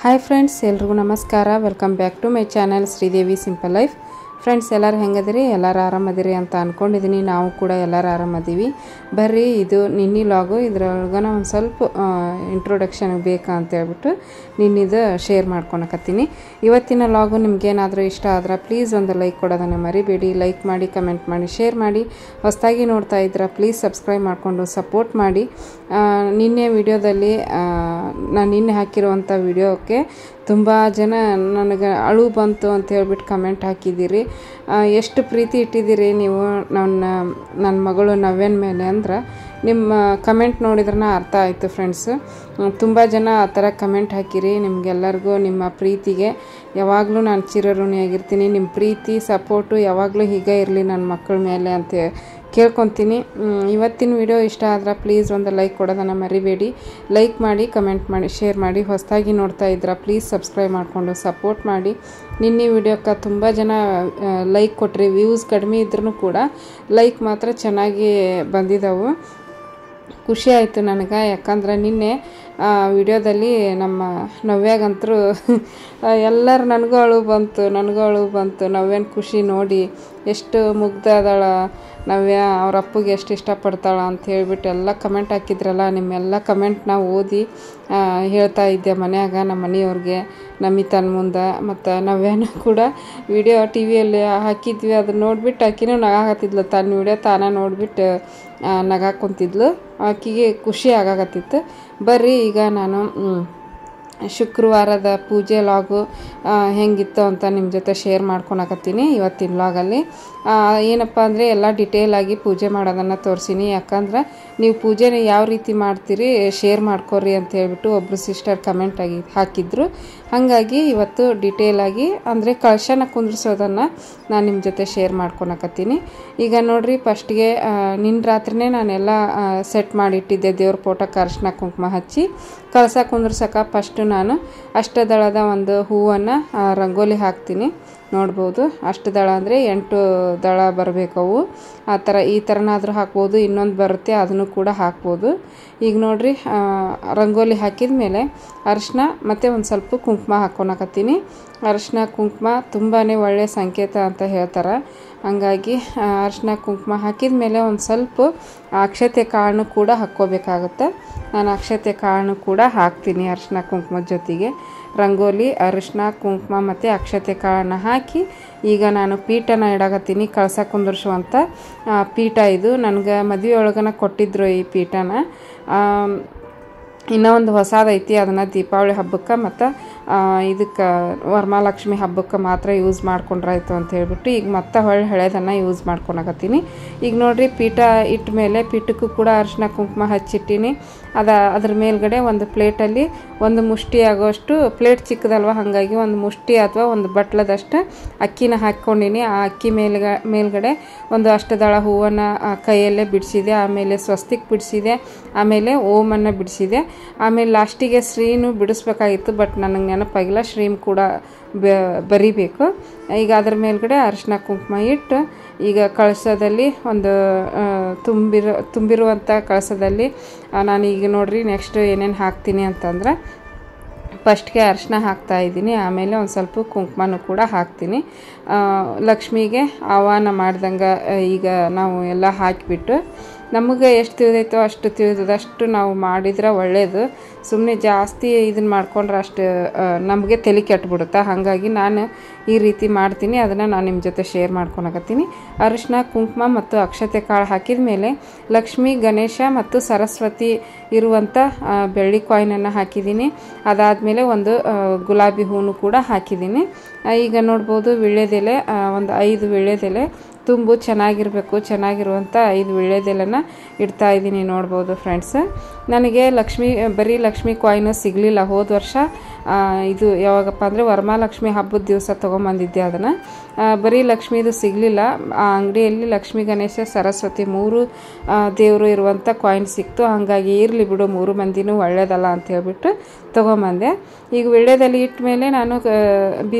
Hi friends, ಎಲ್ರಿಗೂ ನಮಸ್ಕಾರ. Welcome back to my channel Sridevi simple life. Friends, ಎಲ್ಲರೂ ಹೆಂಗದಿರಿ? ಎಲ್ಲರೂ ಆರಾಮದಿರಿ ಅಂತ ಅಂದ್ಕೊಂಡಿದ್ದೀನಿ. ನಾವು ಕೂಡ ಎಲ್ಲರೂ ಆರಾಮದೀವಿ. ಬರ್ರಿ, ಇದು ನಿನ್ನೆ ಲಾಗು. ಇದ್ರೊಳಗೆ ಒಂದು ಸ್ವಲ್ಪ ಇಂಟ್ರೊಡಕ್ಷನ್ ಬೇಕಾ ಅಂತೇಳ್ಬಿಟ್ಟು ನಿನ್ನಿದು ಶೇರ್ ಮಾಡ್ಕೊಳಕತ್ತೀನಿ. ಇವತ್ತಿನ ಲಾಗು ನಿಮ್ಗೇನಾದರೂ ಇಷ್ಟ ಆದ್ರೆ ಪ್ಲೀಸ್ ಒಂದು ಲೈಕ್ ಕೊಡೋದನ್ನು ಮರಿಬೇಡಿ. ಲೈಕ್ ಮಾಡಿ, ಕಮೆಂಟ್ ಮಾಡಿ, ಶೇರ್ ಮಾಡಿ. ಹೊಸದಾಗಿ ನೋಡ್ತಾ ಇದ್ರೆ ಪ್ಲೀಸ್ ಸಬ್ಸ್ಕ್ರೈಬ್ ಮಾಡಿಕೊಂಡು ಸಪೋರ್ಟ್ ಮಾಡಿ. ನಿನ್ನೆ ವಿಡಿಯೋದಲ್ಲಿ ನಾನು ನಿನ್ನೆ ಹಾಕಿರುವಂಥ ವಿಡಿಯೋಕ್ಕೆ ತುಂಬ ಜನ ನನಗೆ ಅಳು ಬಂತು ಅಂತ ಹೇಳ್ಬಿಟ್ಟು ಕಮೆಂಟ್ ಹಾಕಿದ್ದೀರಿ. ಎಷ್ಟು ಪ್ರೀತಿ ಇಟ್ಟಿದ್ದೀರಿ ನೀವು ನನ್ನ ಮಗಳು ನವ್ಯನ ಮೇಲೆ ಅಂದ್ರೆ ನಿಮ್ಮ ಕಮೆಂಟ್ ನೋಡಿದ್ರೆ ಅರ್ಥ ಆಯಿತು ಫ್ರೆಂಡ್ಸ್. ತುಂಬ ಜನ ಆ ಥರ ಕಮೆಂಟ್ ಹಾಕಿರಿ. ನಿಮಗೆಲ್ಲರಿಗೂ ನಿಮ್ಮ ಪ್ರೀತಿಗೆ ಯಾವಾಗಲೂ ನಾನು ಚಿರಋಣಿಯಾಗಿರ್ತೀನಿ. ನಿಮ್ಮ ಪ್ರೀತಿ ಸಪೋರ್ಟು ಯಾವಾಗಲೂ ಹೀಗೆ ಇರಲಿ ನನ್ನ ಮಕ್ಕಳ ಮೇಲೆ ಅಂತ ಕೇಳ್ಕೊತೀನಿ. ಇವತ್ತಿನ ವಿಡಿಯೋ ಇಷ್ಟ ಆದ್ರೆ ಪ್ಲೀಸ್ ಒಂದು ಲೈಕ್ ಕೊಡೋದನ್ನು ಮರಿಬೇಡಿ. ಲೈಕ್ ಮಾಡಿ, ಕಮೆಂಟ್ ಮಾಡಿ, ಶೇರ್ ಮಾಡಿ. ಹೊಸದಾಗಿ ನೋಡ್ತಾ ಇದ್ರೆ ಪ್ಲೀಸ್ ಸಬ್ಸ್ಕ್ರೈಬ್ ಮಾಡಿಕೊಂಡು ಸಪೋರ್ಟ್ ಮಾಡಿ. ನಿನ್ನೆ ವಿಡಿಯೋಕ್ಕೆ ತುಂಬ ಜನ ಲೈಕ್ ಕೊಟ್ಟರೆ, ವ್ಯೂಸ್ ಕಡಿಮೆ ಇದ್ರೂ ಕೂಡ ಲೈಕ್ ಮಾತ್ರ ಚೆನ್ನಾಗಿ ಬಂದಿದ್ದವು. ಖುಷಿ ಆಯಿತು ನನಗೆ. ಯಾಕಂದ್ರೆ ನಿನ್ನೆ ವಿಡಿಯೋದಲ್ಲಿ ನಮ್ಮ ನವ್ಯಾಗಂತರೂ ಎಲ್ಲರೂ ನನಗೂ ಅಳು ಬಂತು. ನವ್ಯನ ಖುಷಿ ನೋಡಿ ಎಷ್ಟು ಮುಗ್ಧ ಅದಾಳ ನವ್ಯ, ಅವ್ರ ಅಪ್ಪಗೆ ಎಷ್ಟು ಇಷ್ಟಪಡ್ತಾಳ ಅಂತ ಹೇಳ್ಬಿಟ್ಟು ಎಲ್ಲ ಕಮೆಂಟ್ ಹಾಕಿದ್ರಲ್ಲ. ನಿಮ್ಮೆಲ್ಲ ಕಮೆಂಟ್ನ ಓದಿ ಹೇಳ್ತಾ ಇದ್ದೆ ಮನ್ಯಾಗ ನಮ್ಮ ಮನೆಯವ್ರಿಗೆ, ನಮಿತನ ಮುಂದೆ. ಮತ್ತು ನವ್ಯನೂ ಕೂಡ ವಿಡಿಯೋ ಟಿ ವಿಯಲ್ಲಿ ಹಾಕಿದ್ವಿ. ಅದನ್ನ ನೋಡಿಬಿಟ್ಟು ಆಕಿನೂ ನಗಾಕತ್ತಿದ್ಲು. ತನ್ನ ವಿಡಿಯೋ ತಾನೇ ನೋಡಿಬಿಟ್ಟು ನಗಾಕೊಂತಿದ್ಲು. ಆಕಿಗೆ ಖುಷಿ ಆಗಾಕತ್ತಿತ್ತು. ಬರ್ರಿ, ಈಗ ನಾನು ಶುಕ್ರವಾರದ ಪೂಜೆ ಲಾಗು ಹೆಂಗಿತ್ತು ಅಂತ ನಿಮ್ಮ ಜೊತೆ ಶೇರ್ ಮಾಡ್ಕೊಳಕತ್ತೀನಿ ಇವತ್ತಿನ ಲಾಗಲ್ಲಿ. ಏನಪ್ಪ ಅಂದರೆ ಎಲ್ಲ ಡಿಟೇಲಾಗಿ ಪೂಜೆ ಮಾಡೋದನ್ನು ತೋರಿಸೀನಿ. ಯಾಕಂದ್ರೆ ನೀವು ಪೂಜೆನ ಯಾವ ರೀತಿ ಮಾಡ್ತೀರಿ ಶೇರ್ ಮಾಡ್ಕೊರಿ ಅಂತ ಹೇಳ್ಬಿಟ್ಟು ಒಬ್ಬರು ಸಿಸ್ಟರ್ ಕಮೆಂಟ್ ಹಾಕಿದ್ರು. ಹಾಗಾಗಿ ಇವತ್ತು ಡಿಟೇಲಾಗಿ ಅಂದರೆ ಕಳಶನ ಕುಂದ್ರಿಸೋದನ್ನು ನಾನು ನಿಮ್ಮ ಜೊತೆ ಶೇರ್ ಮಾಡ್ಕೊಳಕತ್ತೀನಿ. ಈಗ ನೋಡಿರಿ, ಫಸ್ಟ್ಗೆ ನಿನ್ನ ರಾತ್ರಿನೇ ನಾನೆಲ್ಲ ಸೆಟ್ ಮಾಡಿಟ್ಟಿದ್ದೆ. ದೇವ್ರ ಫೋಟೋಕ್ಕೆ ಅರಿಶಿನ ಕುಂಕುಮ ಹಚ್ಚಿ ಕಳಶ ಕುಂದ್ರಸಕ್ಕೆ ಫಸ್ಟು ನಾನು ಅಷ್ಟದಳದ ಒಂದು ಹೂವನ್ನು ರಂಗೋಲಿ ಹಾಕ್ತೀನಿ. ನೋಡ್ಬೋದು, ಅಷ್ಟದಳ ಅಂದರೆ 8 ದಳ ಬರಬೇಕವು. ಈ ಥರನಾದರೂ ಹಾಕ್ಬೋದು. ಇನ್ನೊಂದು ಬರುತ್ತೆ, ಅದನ್ನು ಕೂಡ ಹಾಕ್ಬೋದು. ಈಗ ನೋಡಿರಿ, ರಂಗೋಲಿ ಹಾಕಿದ ಮೇಲೆ ಅರಿಶಿನ ಮತ್ತು ಒಂದು ಸ್ವಲ್ಪ ಕುಂಕುಮ ಹಾಕ್ಕೊಳಕತ್ತೀನಿ. ಅರಿಶಿನ ಕುಂಕುಮ ತುಂಬಾ ಒಳ್ಳೆಯ ಸಂಕೇತ ಅಂತ ಹೇಳ್ತಾರೆ. ಹಂಗಾಗಿ ಅರಿಶಿನ ಕುಂಕುಮ ಹಾಕಿದ ಮೇಲೆ ಒಂದು ಸ್ವಲ್ಪ ಅಕ್ಷತೆ ಕಾಳನ್ನು ಕೂಡ ಹಾಕ್ಕೋಬೇಕಾಗುತ್ತೆ. ನಾನು ಅಕ್ಷತೆ ಕಾಳನ್ನು ಕೂಡ ಹಾಕ್ತೀನಿ ಅರಿಶಿನ ಕುಂಕುಮದ ಜೊತೆಗೆ. ರಂಗೋಲಿ, ಅರಿಶಿನ ಕುಂಕುಮ ಮತ್ತು ಅಕ್ಷತೆ ಕಾಳನ್ನು ಹಾಕಿ ಈಗ ನಾನು ಪೀಠನ ಇಡಾಕತ್ತೀನಿ. ಕಳಶ ಕುಂದರ್ಸುವಂಥ ಪೀಠ ಇದು. ನನಗೆ ಮದುವೆ ಒಳಗನ ಕೊಟ್ಟಿದ್ರು ಈ ಪೀಠನ. ಇನ್ನೂ ಒಂದು ಹೊಸದೈತಿ. ಅದನ್ನು ದೀಪಾವಳಿ ಹಬ್ಬಕ್ಕೆ ಮತ್ತು ಇದಕ್ಕೆ ವರಮಹಾಲಕ್ಷ್ಮಿ ಹಬ್ಬಕ್ಕೆ ಮಾತ್ರ ಯೂಸ್ ಮಾಡ್ಕೊಂಡ್ರಾಯ್ತು ಅಂತ ಹೇಳ್ಬಿಟ್ಟು ಈಗ ಮತ್ತೆ ಹಳೆದನ್ನು ಯೂಸ್ ಮಾಡ್ಕೊಳಕತ್ತೀನಿ. ಈಗ ನೋಡಿರಿ, ಪೀಠ ಇಟ್ಟ ಮೇಲೆ ಪೀಠಕ್ಕೂ ಕೂಡ ಅರಿಶಿನ ಕುಂಕುಮ ಹಚ್ಚಿಟ್ಟಿನಿ. ಅದ್ರ ಮೇಲ್ಗಡೆ ಒಂದು ಪ್ಲೇಟಲ್ಲಿ ಒಂದು ಮುಷ್ಟಿ ಆಗೋಷ್ಟು, ಪ್ಲೇಟ್ ಚಿಕ್ಕದಲ್ವ ಹಾಗಾಗಿ ಒಂದು ಮುಷ್ಟಿ ಅಥವಾ ಒಂದು ಬಟ್ಲದಷ್ಟು ಅಕ್ಕಿನ ಹಾಕ್ಕೊಂಡಿನಿ. ಆ ಅಕ್ಕಿ ಮೇಲ್ಗಡೆ ಒಂದು ಅಷ್ಟದಳ ಹೂವನ್ನು ಕೈಯಲ್ಲೇ ಬಿಡಿಸಿದೆ. ಆಮೇಲೆ ಸ್ವಸ್ತಿಕ್ ಬಿಡಿಸಿದೆ. ಆಮೇಲೆ ಓಮನ್ನು ಬಿಡಿಸಿದೆ. ಆಮೇಲೆ ಲಾಸ್ಟಿಗೆ ಶ್ರೀನು ಬಿಡಿಸ್ಬೇಕಾಗಿತ್ತು, ಬಟ್ ನನಗೆ ನೆನಪಾಗಿಲ್ಲ. ಶ್ರೀಮ್ ಕೂಡ ಬರಿಬೇಕು. ಈಗ ಅದ್ರ ಮೇಲ್ಗಡೆ ಅರಿಶಿನ ಕುಂಕುಮ ಇಟ್ಟು ಈಗ ಕಳಶದಲ್ಲಿ ಒಂದು ತುಂಬಿರುವಂಥ ಕಳಶದಲ್ಲಿ ನಾನು ಈಗ ನೋಡ್ರಿ ನೆಕ್ಸ್ಟ್ ಏನೇನು ಹಾಕ್ತೀನಿ ಅಂತಂದ್ರೆ, ಫಸ್ಟ್ಗೆ ಅರಿಶಿನ ಹಾಕ್ತಾಯಿದ್ದೀನಿ. ಆಮೇಲೆ ಒಂದು ಸ್ವಲ್ಪ ಕುಂಕುಮನೂ ಕೂಡ ಹಾಕ್ತೀನಿ. ಲಕ್ಷ್ಮಿಗೆ ಆಹ್ವಾನ ಮಾಡ್ದಂಗೆ ಈಗ ನಾವು ಎಲ್ಲ ಹಾಕಿಬಿಟ್ಟು ನಮಗೆ ಎಷ್ಟು ತಿಳಿದೈತೋ ಅಷ್ಟು ತಿಳಿದಷ್ಟು ನಾವು ಮಾಡಿದ್ರೆ ಒಳ್ಳೆಯದು. ಸುಮ್ಮನೆ ಜಾಸ್ತಿ ಇದನ್ನು ಮಾಡ್ಕೊಂಡ್ರೆ ಅಷ್ಟು ನಮಗೆ ತಲೆ ಕೆಟ್ಬಿಡುತ್ತೆ. ಹಾಗಾಗಿ ನಾನು ಈ ರೀತಿ ಮಾಡ್ತೀನಿ. ಅದನ್ನು ನಾನು ನಿಮ್ಮ ಜೊತೆ ಶೇರ್ ಮಾಡ್ಕೊಳಕತ್ತೀನಿ. ಅರಿಶಿನ ಕುಂಕುಮ ಮತ್ತು ಅಕ್ಷತೆ ಕಾಳು ಹಾಕಿದ ಮೇಲೆ ಲಕ್ಷ್ಮಿ, ಗಣೇಶ ಮತ್ತು ಸರಸ್ವತಿ ಇರುವಂಥ ಬೆಳ್ಳಿ ಕಾಯಿನನ್ನು ಹಾಕಿದ್ದೀನಿ. ಅದಾದಮೇಲೆ ಒಂದು ಗುಲಾಬಿ ಹೂನು ಕೂಡ ಹಾಕಿದ್ದೀನಿ. ಈಗ ನೋಡ್ಬೋದು, ವೀಳ್ಯದೆಲೆ ಒಂದು 5 ವೀಳ್ಯದೆಲೆ ತುಂಬು ಚೆನ್ನಾಗಿರುವಂಥ 5 ವೀಳ್ಯದೆಲೆನ ಇಡ್ತಾಯಿದ್ದೀನಿ. ನೋಡ್ಬೋದು ಫ್ರೆಂಡ್ಸ್, ನನಗೆ ಬರೀ ಲಕ್ಷ್ಮಿ ಕಾಯಿನ್ ಸಿಗಲಿಲ್ಲ. ಹೋದ ವರ್ಷ ಇದು ಯಾವಾಗಪ್ಪ ಅಂದರೆ ವರಮಹಾಲಕ್ಷ್ಮಿ ಹಬ್ಬದ ದಿವಸ ತೊಗೊಂಬಂದಿದ್ದೆ. ಅದನ್ನು ಬರೀ ಲಕ್ಷ್ಮೀದು ಸಿಗಲಿಲ್ಲ. ಆ ಅಂಗಡಿಯಲ್ಲಿ ಲಕ್ಷ್ಮಿ, ಗಣೇಶ, ಸರಸ್ವತಿ 3 ದೇವರು ಇರುವಂಥ ಕಾಯಿನ್ ಸಿಕ್ತು. ಹಾಗಾಗಿ ಇರಲಿ ಬಿಡು, 3 ಮಂದಿನೂ ಒಳ್ಳೇದಲ್ಲ ಅಂತ ಹೇಳ್ಬಿಟ್ಟು ತೊಗೊಂಬಂದೆ. ಈಗ ವೀಳ್ಯದಲ್ಲಿ ಇಟ್ಟ ಮೇಲೆ ನಾನು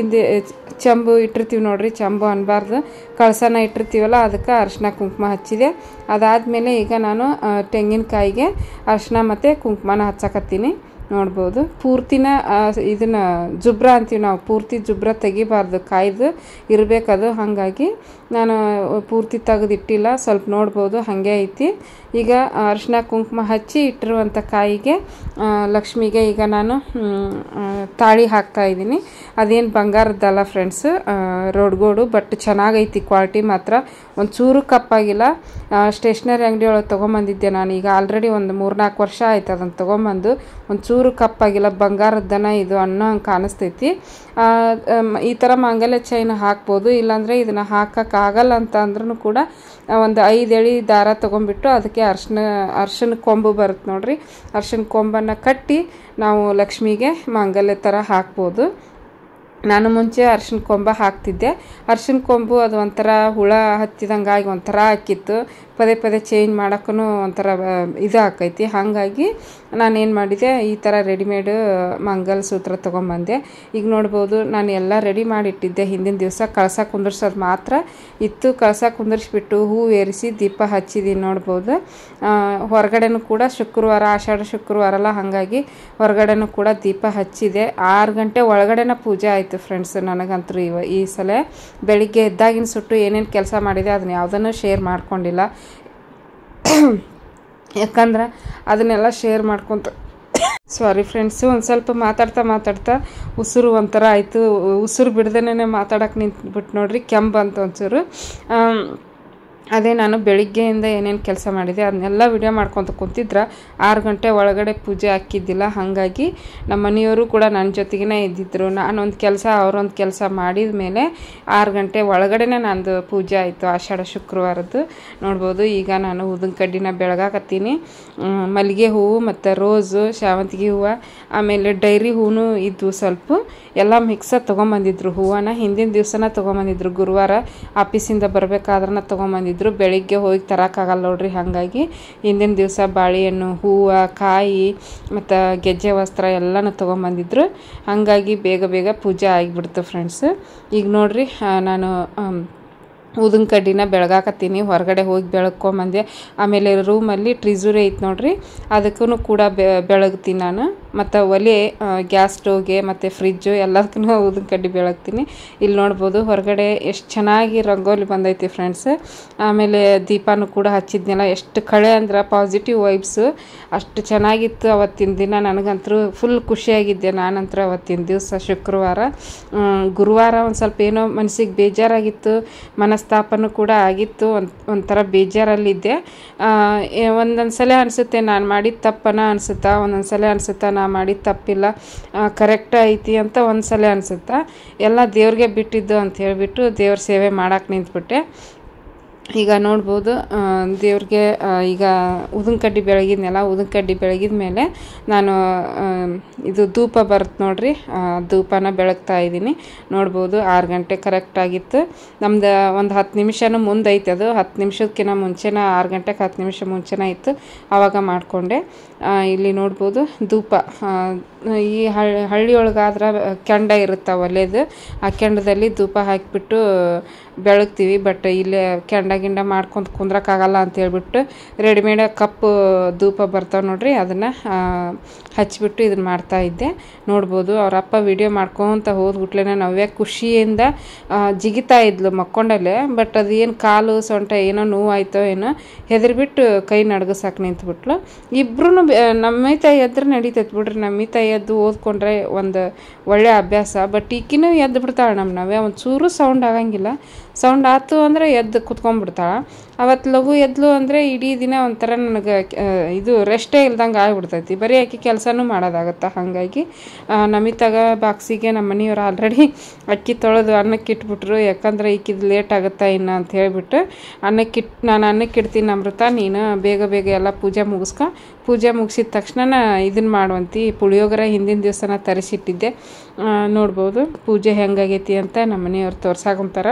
ಚಂಬು ಇಟ್ಟಿರ್ತೀವಿ ನೋಡ್ರಿ, ಚಂಬು ಅನ್ಬಾರ್ದು, ಕಳಸನ ಇಟ್ಟಿರ್ತೀವಲ್ಲ, ಅದಕ್ಕೆ ಅರಿಶಿನ ಕುಂಕುಮ ಹಚ್ಚಿದೆ. ಅದಾದಮೇಲೆ ಈಗ ನಾನು ತೆಂಗಿನಕಾಯಿಗೆ ಅರಿಶಿನ ಮತ್ತು ಕುಂಕುಮನ ಹಚ್ಚಕತ್ತೀನಿ. ನೋಡ್ಬೋದು. ಪೂರ್ತಿನ ಇದನ್ನು ಜುಬ್ರ ಅಂತೀವಿ ನಾವು, ಪೂರ್ತಿ ಜುಬ್ರ ತೆಗಿಬಾರ್ದು, ಕಾಯ್ದು ಇರಬೇಕದು. ಹಾಗಾಗಿ ನಾನು ಪೂರ್ತಿ ತೆಗೆದಿಟ್ಟಿಲ್ಲ, ಸ್ವಲ್ಪ ನೋಡ್ಬೋದು ಹಾಗೆ ಐತಿ. ಈಗ ಅರಿಶಿನ ಕುಂಕುಮ ಹಚ್ಚಿ ಇಟ್ಟಿರುವಂಥ ಕಾಯಿಗೆ ಲಕ್ಷ್ಮಿಗೆ ಈಗ ನಾನು ತಾಳಿ ಹಾಕ್ತಾಯಿದ್ದೀನಿ. ಅದೇನು ಬಂಗಾರದ್ದಲ್ಲ ಫ್ರೆಂಡ್ಸ್, ರೋಡ್ಗೋಡು, ಬಟ್ ಚೆನ್ನಾಗೈತಿ ಕ್ವಾಲಿಟಿ ಮಾತ್ರ, ಒಂಚೂರು ಕಪ್ಪಾಗಿಲ್ಲ. ಸ್ಟೇಷ್ನರಿ ಅಂಗಡಿ ಒಳಗೆ ತೊಗೊಂಬಂದಿದ್ದೆ ನಾನು, ಈಗ ಆಲ್ರೆಡಿ ಒಂದು 3-4 ವರ್ಷ ಆಯ್ತು ಅದನ್ನು ತೊಗೊಂಬಂದು. ಒಂಚೂರು ಕಪ್ಪಾಗಿಲ್ಲ, ಬಂಗಾರದ್ದನ ಇದು ಅನ್ನೋ ಹಂಗೆ ಕಾಣಿಸ್ತೈತಿ. ಈ ಥರ ಮಾಂಗಲ್ಯ ಚೈನ್ ಹಾಕ್ಬೋದು, ಇಲ್ಲಾಂದರೆ ಇದನ್ನು ಹಾಕೋಕ್ಕಾಗಲ್ಲ ಅಂತ ಅಂದ್ರೂ ಕೂಡ ಒಂದು 5 ಎಳೆ ದಾರ ತೊಗೊಂಡ್ಬಿಟ್ಟು ಅದಕ್ಕೆ ಅರ್ಶಿನ ಕೊಂಬು ಬರುತ್ತೆ ನೋಡ್ರಿ, ಅರ್ಶಿನ ಕೊಂಬನ್ನು ಕಟ್ಟಿ ನಾವು ಲಕ್ಷ್ಮಿಗೆ ಮಾಂಗಲ್ಯ ಥರ ಹಾಕ್ಬೋದು. ನಾನು ಮುಂಚೆ ಅರ್ಶಿನ ಕೊಂಬ ಹಾಕ್ತಿದ್ದೆ. ಅರ್ಶಿನ ಕೊಂಬು ಅದು ಒಂಥರ ಹುಳ ಹತ್ತಿದಂಗಾಗಿ ಒಂಥರ ಹಾಕಿತ್ತು, ಪದೇ ಪದೇ ಚೇಂಜ್ ಮಾಡೋಕ್ಕೂ ಒಂಥರ ಇದು ಆಕೈತಿ. ಹಾಗಾಗಿ ನಾನೇನು ಮಾಡಿದೆ, ಈ ಥರ ರೆಡಿಮೇಡ್ ಮಂಗಲಸೂತ್ರ ತೊಗೊಂಬಂದೆ. ಈಗ ನೋಡ್ಬೋದು ನಾನು ಎಲ್ಲ ರೆಡಿ ಮಾಡಿಟ್ಟಿದ್ದೆ. ಹಿಂದಿನ ದಿವಸ ಕಳಸ ಕುಂದರ್ಸೋದು ಮಾತ್ರ ಇತ್ತು, ಕಳಸ ಕುಂದರ್ಸ್ಬಿಟ್ಟು ಹೂವು ಏರಿಸಿ ದೀಪ ಹಚ್ಚಿದ್ದೀನಿ ನೋಡ್ಬೋದು. ಹೊರಗಡೆನೂ ಕೂಡ ಶುಕ್ರವಾರ, ಆಷಾಢ ಶುಕ್ರವಾರಲ್ಲ, ಹಾಗಾಗಿ ಹೊರಗಡೆನೂ ಕೂಡ ದೀಪ ಹಚ್ಚಿದೆ. 6 ಗಂಟೆ ಒಳಗಡೆನ ಪೂಜೆ ಆಯಿತು ಫ್ರೆಂಡ್ಸ್. ನನಗಂತೂ ಈ ಸಲ ಬೆಳಿಗ್ಗೆ ಎದ್ದಾಗಿನ ಸುಟ್ಟು ಏನೇನು ಕೆಲಸ ಮಾಡಿದೆ ಅದನ್ನ ಯಾವುದನ್ನು ಶೇರ್ ಮಾಡ್ಕೊಂಡಿಲ್ಲ, ಯಾಕಂದ್ರೆ ಅದನ್ನೆಲ್ಲ ಶೇರ್ ಮಾಡ್ಕೊತ ಸಾರಿ ಫ್ರೆಂಡ್ಸ್, ಒಂದು ಸ್ವಲ್ಪ ಮಾತಾಡ್ತಾ ಉಸಿರು ಒಂಥರ ಆಯಿತು. ಉಸಿರು ಬಿಡ್ದೇನೆ ಮಾತಾಡೋಕೆ ನಿಂತ್ಬಿಟ್ಟು ನೋಡ್ರಿ, ಕೆಂಬು ಅಂತ ಒಂಚೂರು. ಅದೇ ನಾನು ಬೆಳಿಗ್ಗೆಯಿಂದ ಏನೇನು ಕೆಲಸ ಮಾಡಿದೆ ಅದನ್ನೆಲ್ಲ ವಿಡಿಯೋ ಮಾಡ್ಕೊತ ಕುಂತಿದ್ರೆ 6 ಗಂಟೆ ಒಳಗಡೆ ಪೂಜೆ ಹಾಕಿದ್ದಿಲ್ಲ. ಹಾಗಾಗಿ ನಮ್ಮ ಮನೆಯವರು ಕೂಡ ನನ್ನ ಜೊತೆಗೇ ಇದ್ದಿದ್ದರು. ನಾನೊಂದು ಕೆಲಸ ಅವರೊಂದು ಕೆಲಸ ಮಾಡಿದ ಮೇಲೆ 6 ಗಂಟೆ ಒಳಗಡೆನೇ ನಂದು ಪೂಜೆ ಆಯಿತು, ಆಷಾಢ ಶುಕ್ರವಾರದ್ದು. ನೋಡ್ಬೋದು ಈಗ ನಾನು ಉದಿನ ಕಡ್ಡಿನ ಬೆಳಗಾಕತ್ತೀನಿ. ಮಲ್ಲಿಗೆ ಹೂವು ಮತ್ತು ರೋಸು, ಶಾವಂತಿಗೆ ಹೂವು, ಆಮೇಲೆ ಡೈರಿ ಹೂವು ಇದ್ವು ಸ್ವಲ್ಪ, ಎಲ್ಲ ಮಿಕ್ಸಾಗಿ ತೊಗೊಂಬಂದಿದ್ರು. ಹೂವನ್ನ ಹಿಂದಿನ ದಿವಸನ ತೊಗೊಂಬಂದಿದ್ರು, ಗುರುವಾರ ಆಫೀಸಿಂದ ಬರಬೇಕಾದ್ರನ ತೊಗೊಂಬಂದಿದ್ರು. ಬೆಳಿಗ್ಗೆ ಹೋಗಿ ತರೋಕ್ಕಾಗಲ್ಲ ನೋಡ್ರಿ, ಹಾಗಾಗಿ ಹಿಂದಿನ ದಿವಸ ಬಾಳೆಹಣ್ಣು, ಹೂವು, ಕಾಯಿ ಮತ್ತು ಗೆಜ್ಜೆ ವಸ್ತ್ರ ಎಲ್ಲನೂ ತೊಗೊಂಬಂದಿದ್ರು. ಹಾಗಾಗಿ ಬೇಗ ಪೂಜೆ ಆಗಿಬಿಡ್ತು ಫ್ರೆಂಡ್ಸ್. ಈಗ ನೋಡ್ರಿ ನಾನು ಉದಿನ ಕಡ್ಡಿನ ಬೆಳಗಾಕತ್ತೀನಿ, ಹೊರಗಡೆ ಹೋಗಿ ಬೆಳಗ್ಕೊಂಬಂದೆ. ಆಮೇಲೆ ರೂಮಲ್ಲಿ ಟ್ರಿಜುರಿ ಐತೆ ನೋಡ್ರಿ, ಅದಕ್ಕೂ ಕೂಡ ಬೆಳಗ್ತೀನಿ ನಾನು. ಮತ್ತು ಒಲೆ, ಗ್ಯಾಸ್ ಸ್ಟೋವ್ಗೆ ಮತ್ತು ಫ್ರಿಜ್ಜು ಎಲ್ಲದಕ್ಕೂ ಉದಿನ ಕಡ್ಡಿ ಬೆಳಗ್ತೀನಿ. ಇಲ್ಲಿ ನೋಡ್ಬೋದು ಹೊರಗಡೆ ಎಷ್ಟು ಚೆನ್ನಾಗಿ ರಂಗೋಲಿ ಬಂದೈತಿ ಫ್ರೆಂಡ್ಸ್. ಆಮೇಲೆ ದೀಪನೂ ಕೂಡ ಹಚ್ಚಿದ್ನೆಲ್ಲ, ಎಷ್ಟು ಕಳೆ ಅಂದ್ರೆ ಪಾಸಿಟಿವ್ ವೈಬ್ಸು, ಅಷ್ಟು ಚೆನ್ನಾಗಿತ್ತು ಅವತ್ತಿನ ದಿನ. ನನಗಂತೂ ಫುಲ್ ಖುಷಿಯಾಗಿದ್ದೆ ನಾನಂತೂ ಅವತ್ತಿನ ದಿವಸ ಶುಕ್ರವಾರ. ಗುರುವಾರ ಒಂದು ಸ್ವಲ್ಪ ಏನೋ ಮನಸ್ಸಿಗೆ ಬೇಜಾರಾಗಿತ್ತು, ಮನಸ್ತಾಪನೂ ಕೂಡ ಆಗಿತ್ತು, ಒಂಥರ ಬೇಜಾರಲ್ಲಿದ್ದೆ. ಒಂದೊಂದು ಸಲ ಅನಿಸುತ್ತೆ ನಾನು ಮಾಡಿದ ತಪ್ಪನ ಅನಿಸುತ್ತಾ, ಒಂದೊಂದು ಸಲ ಅನಿಸುತ್ತಾ ನಾ ಮಾಡಿದ ತಪ್ಪಿಲ್ಲ, ಕರೆಕ್ಟ್ ಐತಿ ಅಂತ ಒಂದು ಸಲ ಅನಿಸುತ್ತಾ. ಎಲ್ಲ ದೇವ್ರಿಗೆ ಬಿಟ್ಟಿದ್ದು ಅಂತ ಹೇಳಿಬಿಟ್ಟು ದೇವ್ರ ಸೇವೆ ಮಾಡೋಕೆ ನಿಂತ್ಬಿಟ್ಟೆ. ಈಗ ನೋಡ್ಬೋದು ದೇವ್ರಿಗೆ ಈಗ ಉದಿನ ಕಡ್ಡಿ ಬೆಳಗಿದ್ನೆಲ್ಲ, ಉದಿನ ಕಡ್ಡಿ ಬೆಳಗಿದ ಮೇಲೆ ನಾನು ಇದು ಧೂಪ ಬರುತ್ತೆ ನೋಡ್ರಿ, ಧೂಪನ ಬೆಳಗ್ತಾ ಇದ್ದೀನಿ. ನೋಡ್ಬೋದು 6 ಗಂಟೆ ಕರೆಕ್ಟಾಗಿತ್ತು. ನಮ್ದು ಒಂದು 10 ನಿಮಿಷನೂ ಮುಂದೆ ಐತೆ, ಅದು 10 ನಿಮಿಷಕ್ಕಿಂತ ಮುಂಚೆನ, 6 ಗಂಟೆಗೆ 10 ನಿಮಿಷ ಮುಂಚೆನೇ ಇತ್ತು, ಆವಾಗ ಮಾಡಿಕೊಂಡೆ. ಇಲ್ಲಿ ನೋಡ್ಬೋದು ಧೂಪ, ಈ ಹಳ್ಳಿಯೊಳಗಾದ್ರೆ ಕೆಂಡ ಇರುತ್ತೆ ಒಲೆದು, ಆ ಕೆಂಡದಲ್ಲಿ ಧೂಪ ಹಾಕಿಬಿಟ್ಟು ಬೆಳಗ್ತೀವಿ. ಬಟ್ ಇಲ್ಲಿ ಕೆಂಡ ಮಾಡ್ಕೊಂಡು ಕುಂದ್ರಕ್ಕಾಗಲ್ಲ ಅಂತ ಹೇಳ್ಬಿಟ್ಟು ರೆಡಿಮೇಡ್ ಕಪ್ಪು ಧೂಪ ಬರ್ತಾವೆ ನೋಡ್ರಿ, ಅದನ್ನು ಹಚ್ಚಿಬಿಟ್ಟು ಇದನ್ನು ಮಾಡ್ತಾಯಿದ್ದೆ. ನೋಡ್ಬೋದು ಅವರಪ್ಪ ವಿಡಿಯೋ ಮಾಡ್ಕೊತ ಹೋದ್ಬಿಟ್ಲೆ ನವ್ಯ ಖುಷಿಯಿಂದ ಜಿಗಿತಾ ಇದ್ಲು ಮಕ್ಕೊಂಡಲ್ಲೇ. ಬಟ್ ಅದು ಏನು ಕಾಲು ಸೊಂಟ ಏನೋ ನೋವಾಯ್ತೋ ಏನೋ ಹೆದರ್ಬಿಟ್ಟು ಕೈ ನಡ್ಗಸಾಕೆ ನಿಂತ್ಬಿಟ್ಲು. ಇಬ್ರು ನಮ್ಮಿತ ಎದ್ರೆ ನಡೀತೈತೆ ಬಿಡ್ರಿ, ನಮ್ಮಿತ ಎದ್ದು ಓದ್ಕೊಂಡ್ರೆ ಒಂದು ಒಳ್ಳೆ ಅಭ್ಯಾಸ. ಬಟ್ ಈಕಿನೂ ಎದ್ದು ಬಿಡ್ತಾಳೆ ನಮ್ಮ ನವ್ಯ, ಒಂದು ಚೂರು ಸೌಂಡ್ ಆಗಂಗಿಲ್ಲ. ಸೌಂಡ್ ಆಯ್ತು ಅಂದರೆ ಎದ್ದು ಕುತ್ಕೊಂಡ್ಬಿಡ್ತಾಳೆ. ಅವತ್ತು ಲಘು ಎದ್ಲು ಅಂದರೆ ಇಡೀ ದಿನ ಒಂಥರ ನನಗೆ ಇದು ರೆಸ್ಟೇ ಇಲ್ದಂಗೆ ಆಗಿಬಿಡ್ತೈತಿ, ಬರೀ ಆಕೆ ಕೆಲಸನೂ ಮಾಡೋದಾಗತ್ತೆ. ಹಾಗಾಗಿ ನಮಿತಾಗ ಬಾಕ್ಸಿಗೆ ನಮ್ಮ ಮನೆಯವ್ರು ಆಲ್ರೆಡಿ ಅಕ್ಕಿ ತೊಳೆದು ಅನ್ನಕ್ಕೆ ಇಟ್ಬಿಟ್ರು, ಯಾಕಂದ್ರೆ ಈಕಿದು ಲೇಟ್ ಆಗುತ್ತಾ ಇನ್ನು ಅಂತ ಹೇಳಿಬಿಟ್ಟು ನಾನು ಅನ್ನಕ್ಕೆ ಇಡ್ತೀನಿ ಅಮೃತ, ನೀನು ಬೇಗ ಎಲ್ಲ ಪೂಜೆ ಮುಗಿಸ್ಕೊ. ಪೂಜೆ ಮುಗಿಸಿದ ತಕ್ಷಣ ಇದನ್ನು ಮಾಡುವಂತಿ, ಪುಳಿಯೋಗರೆ ಹಿಂದಿನ ದಿವಸನ ತರಿಸಿಟ್ಟಿದ್ದೆ. ನೋಡ್ಬೋದು ಪೂಜೆ ಹೆಂಗಾಗೈತಿ ಅಂತ ನಮ್ಮ ಮನೆಯವ್ರು ತೋರ್ಸಾಕೊಂತಾರ.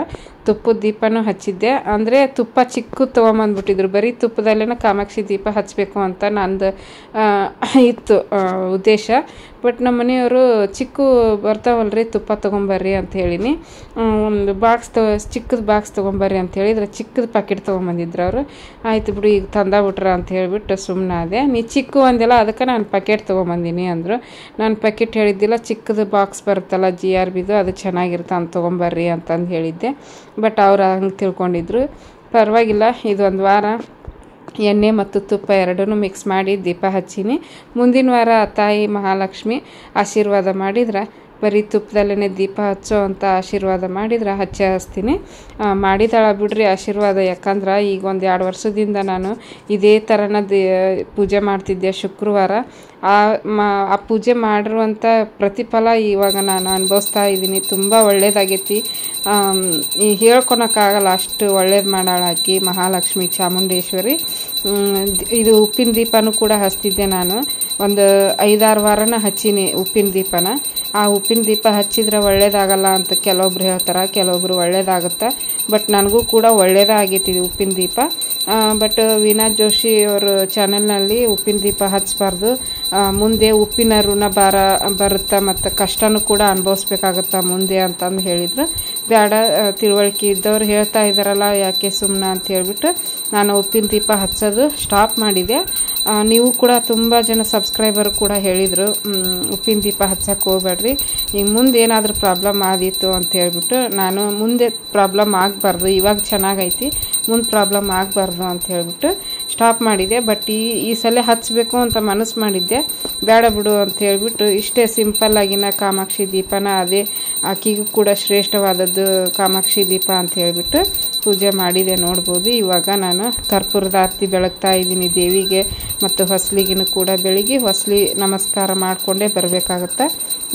ತುಪ್ಪದ ದೀಪನೂ ಹಚ್ಚಿದ್ದೆ, ಅಂದರೆ ತುಪ್ಪ ಚಿಕ್ಕ ಚಿಕ್ಕ ತೊಗೊಂಬಂದ್ಬಿಟ್ಟಿದ್ರು. ಬರೀ ತುಪ್ಪದಲ್ಲೇ ಕಾಮಾಕ್ಷಿ ದೀಪ ಹಚ್ಚಬೇಕು ಅಂತ ನಂದು ಇತ್ತು ಉದ್ದೇಶ. ಬಟ್ ನಮ್ಮ ಮನೆಯವರು ಚಿಕ್ಕ ಬರ್ತಾವಲ್ರಿ ತುಪ್ಪ ತೊಗೊಂಬರ್ರಿ ಅಂತ ಹೇಳಿನಿ, ಒಂದು ಚಿಕ್ಕದ ಬಾಕ್ಸ್ ತೊಗೊಂಬರ್ರಿ ಅಂತ ಹೇಳಿದ್ರೆ ಚಿಕ್ಕದ ಪ್ಯಾಕೆಟ್ ತೊಗೊಂಬಂದಿದ್ರು ಅವರು. ಆಯ್ತು ಬಿಡು ಈಗ ತಂದಾಬಿಟ್ರ ಅಂತ ಹೇಳಿಬಿಟ್ಟು ಸುಮ್ಮನಾದೆ. ನೀ ಚಿಕ್ಕ ಒಂದಿಲ್ಲ ಅದಕ್ಕೆ ನಾನು ಪ್ಯಾಕೆಟ್ ತೊಗೊಂಬಂದಿನಿ ಅಂದರು. ನಾನು ಪ್ಯಾಕೆಟ್ ಹೇಳಿದ್ದಿಲ್ಲ, ಚಿಕ್ಕದು ಬಾಕ್ಸ್ ಬರುತ್ತಲ್ಲ GRBದು ಅದು ಚೆನ್ನಾಗಿರುತ್ತೆ ಅಂತ ತೊಗೊಂಬರ್ರಿ ಅಂತಂದು ಹೇಳಿದ್ದೆ. ಬಟ್ ಅವ್ರು ಹಂಗೆ ತಿಳ್ಕೊಂಡಿದ್ರು. ಪರವಾಗಿಲ್ಲ, ಇದೊಂದು ವಾರ ಎಣ್ಣೆ ಮತ್ತು ತುಪ್ಪ ಎರಡನ್ನೂ ಮಿಕ್ಸ್ ಮಾಡಿ ದೀಪ ಹಚ್ಚೀನಿ. ಮುಂದಿನ ವಾರ ತಾಯಿ ಮಹಾಲಕ್ಷ್ಮಿ ಆಶೀರ್ವಾದ ಮಾಡಿದ್ರೆ ಬರೀ ತುಪ್ಪದಲ್ಲೇ ದೀಪ ಹಚ್ಚೋ ಅಂತ ಆಶೀರ್ವಾದ ಮಾಡಿದ್ರೆ ಹಚ್ತೀನಿ. ಮಾಡಿದಾಳ ಬಿಡ್ರಿ ಆಶೀರ್ವಾದ. ಯಾಕಂದ್ರೆ ಈಗ ಒಂದು 2 ವರ್ಷದಿಂದ ನಾನು ಇದೇ ಥರನ ಪೂಜೆ ಮಾಡ್ತಿದ್ದೆ ಶುಕ್ರವಾರ. ಆ ಪೂಜೆ ಮಾಡಿರುವಂಥ ಪ್ರತಿಫಲ ಇವಾಗ ನಾನು ಅನುಭವಿಸ್ತಾ ಇದ್ದೀನಿ. ತುಂಬ ಒಳ್ಳೇದಾಗೈತಿ. ಈ ಹೇಳ್ಕೊಳಕ್ಕಾಗಲ್ಲ, ಅಷ್ಟು ಒಳ್ಳೇದು ಮಾಡಾಳಾಕಿ ಮಹಾಲಕ್ಷ್ಮಿ ಚಾಮುಂಡೇಶ್ವರಿ. ಇದು ಉಪ್ಪಿನ ದೀಪನೂ ಕೂಡ ಹಚ್ತಿದ್ದೆ ನಾನು. ಒಂದು 5-6 ವಾರನ ಹಚ್ಚೀನಿ ಉಪ್ಪಿನ ದೀಪನ. ಆ ಉಪ್ಪಿನ ದೀಪ ಹಚ್ಚಿದ್ರೆ ಒಳ್ಳೇದಾಗಲ್ಲ ಅಂತ ಕೆಲವೊಬ್ರು ಹೇಳ್ತಾರೆ, ಕೆಲವೊಬ್ರು ಒಳ್ಳೇದಾಗುತ್ತೆ. ಬಟ್ ನನಗೂ ಕೂಡ ಒಳ್ಳೇದಾಗೈತಿ ಉಪ್ಪಿನ ದೀಪ. ಬಟ್ ವೀಣಾ ಜೋಶಿ ಅವ್ರ ಚಾನೆಲ್ನಲ್ಲಿ ಉಪ್ಪಿನ ದೀಪ ಹಚ್ಚಬಾರ್ದು, ಮುಂದೆ ಉಪ್ಪಿನ ಋಣ ಬರುತ್ತೆ ಮತ್ತು ಕಷ್ಟನೂ ಕೂಡ ಅನುಭವಿಸ್ಬೇಕಾಗತ್ತೆ ಮುಂದೆ ಅಂತಂದು ಹೇಳಿದರು. ಬೇಡ, ತಿಳುವಳಿಕೆ ಇದ್ದವ್ರು ಹೇಳ್ತಾ ಇದ್ದಾರಲ್ಲ ಯಾಕೆ ಸುಮ್ಮನೆ ಅಂತ ಹೇಳ್ಬಿಟ್ಟು ನಾನು ಉಪ್ಪಿನ ದೀಪ ಹಚ್ಚೋದು ಸ್ಟಾಪ್ ಮಾಡಿದೆ. ನೀವು ಕೂಡ ತುಂಬ ಜನ ಸಬ್ಸ್ಕ್ರೈಬರ್ ಕೂಡ ಹೇಳಿದರು ಉಪ್ಪಿನ ದೀಪ ಹಚ್ಚಕ್ಕೆ ಹೋಗ್ಬೇಡ್ರಿ, ಈಗ ಮುಂದೆ ಏನಾದರೂ ಪ್ರಾಬ್ಲಮ್ ಆದಿತ್ತು ಅಂತ ಹೇಳ್ಬಿಟ್ಟು. ನಾನು ಮುಂದೆ ಪ್ರಾಬ್ಲಮ್ ಆಗಬಾರ್ದು, ಇವಾಗ ಚೆನ್ನಾಗೈತಿ, ಮುಂದೆ ಪ್ರಾಬ್ಲಮ್ ಆಗಬಾರ್ದು ಅಂತ ಹೇಳ್ಬಿಟ್ಟು ಸ್ಟಾಪ್ ಮಾಡಿದೆ. ಬಟ್ ಈ ಸಲ ಹಚ್ಚಬೇಕು ಅಂತ ಮನಸ್ಸು ಮಾಡಿದ್ದೆ, ಬೇಡ ಬಿಡು ಅಂತ ಹೇಳ್ಬಿಟ್ಟು ಇಷ್ಟೇ ಸಿಂಪಲ್ಲಾಗಿನ ಕಾಮಾಕ್ಷಿ ದೀಪನ, ಅದೇ ಆಕಿಗೂ ಕೂಡ ಶ್ರೇಷ್ಠವಾದದ್ದು ಕಾಮಾಕ್ಷಿ ದೀಪ ಅಂತ ಹೇಳ್ಬಿಟ್ಟು ಪೂಜೆ ಮಾಡಿದೆ. ನೋಡ್ಬೋದು ಇವಾಗ ನಾನು ಕರ್ಪೂರದ ಆರತಿ ಬೆಳಗ್ತಾ ಇದ್ದೀನಿ ದೇವಿಗೆ ಮತ್ತು ಹೊಸಲಿಗೂ ಕೂಡ ಬೆಳಗ್ಗೆ ಹೊಸಲಿ ನಮಸ್ಕಾರ ಮಾಡಿಕೊಂಡೇ ಬರಬೇಕಾಗತ್ತೆ.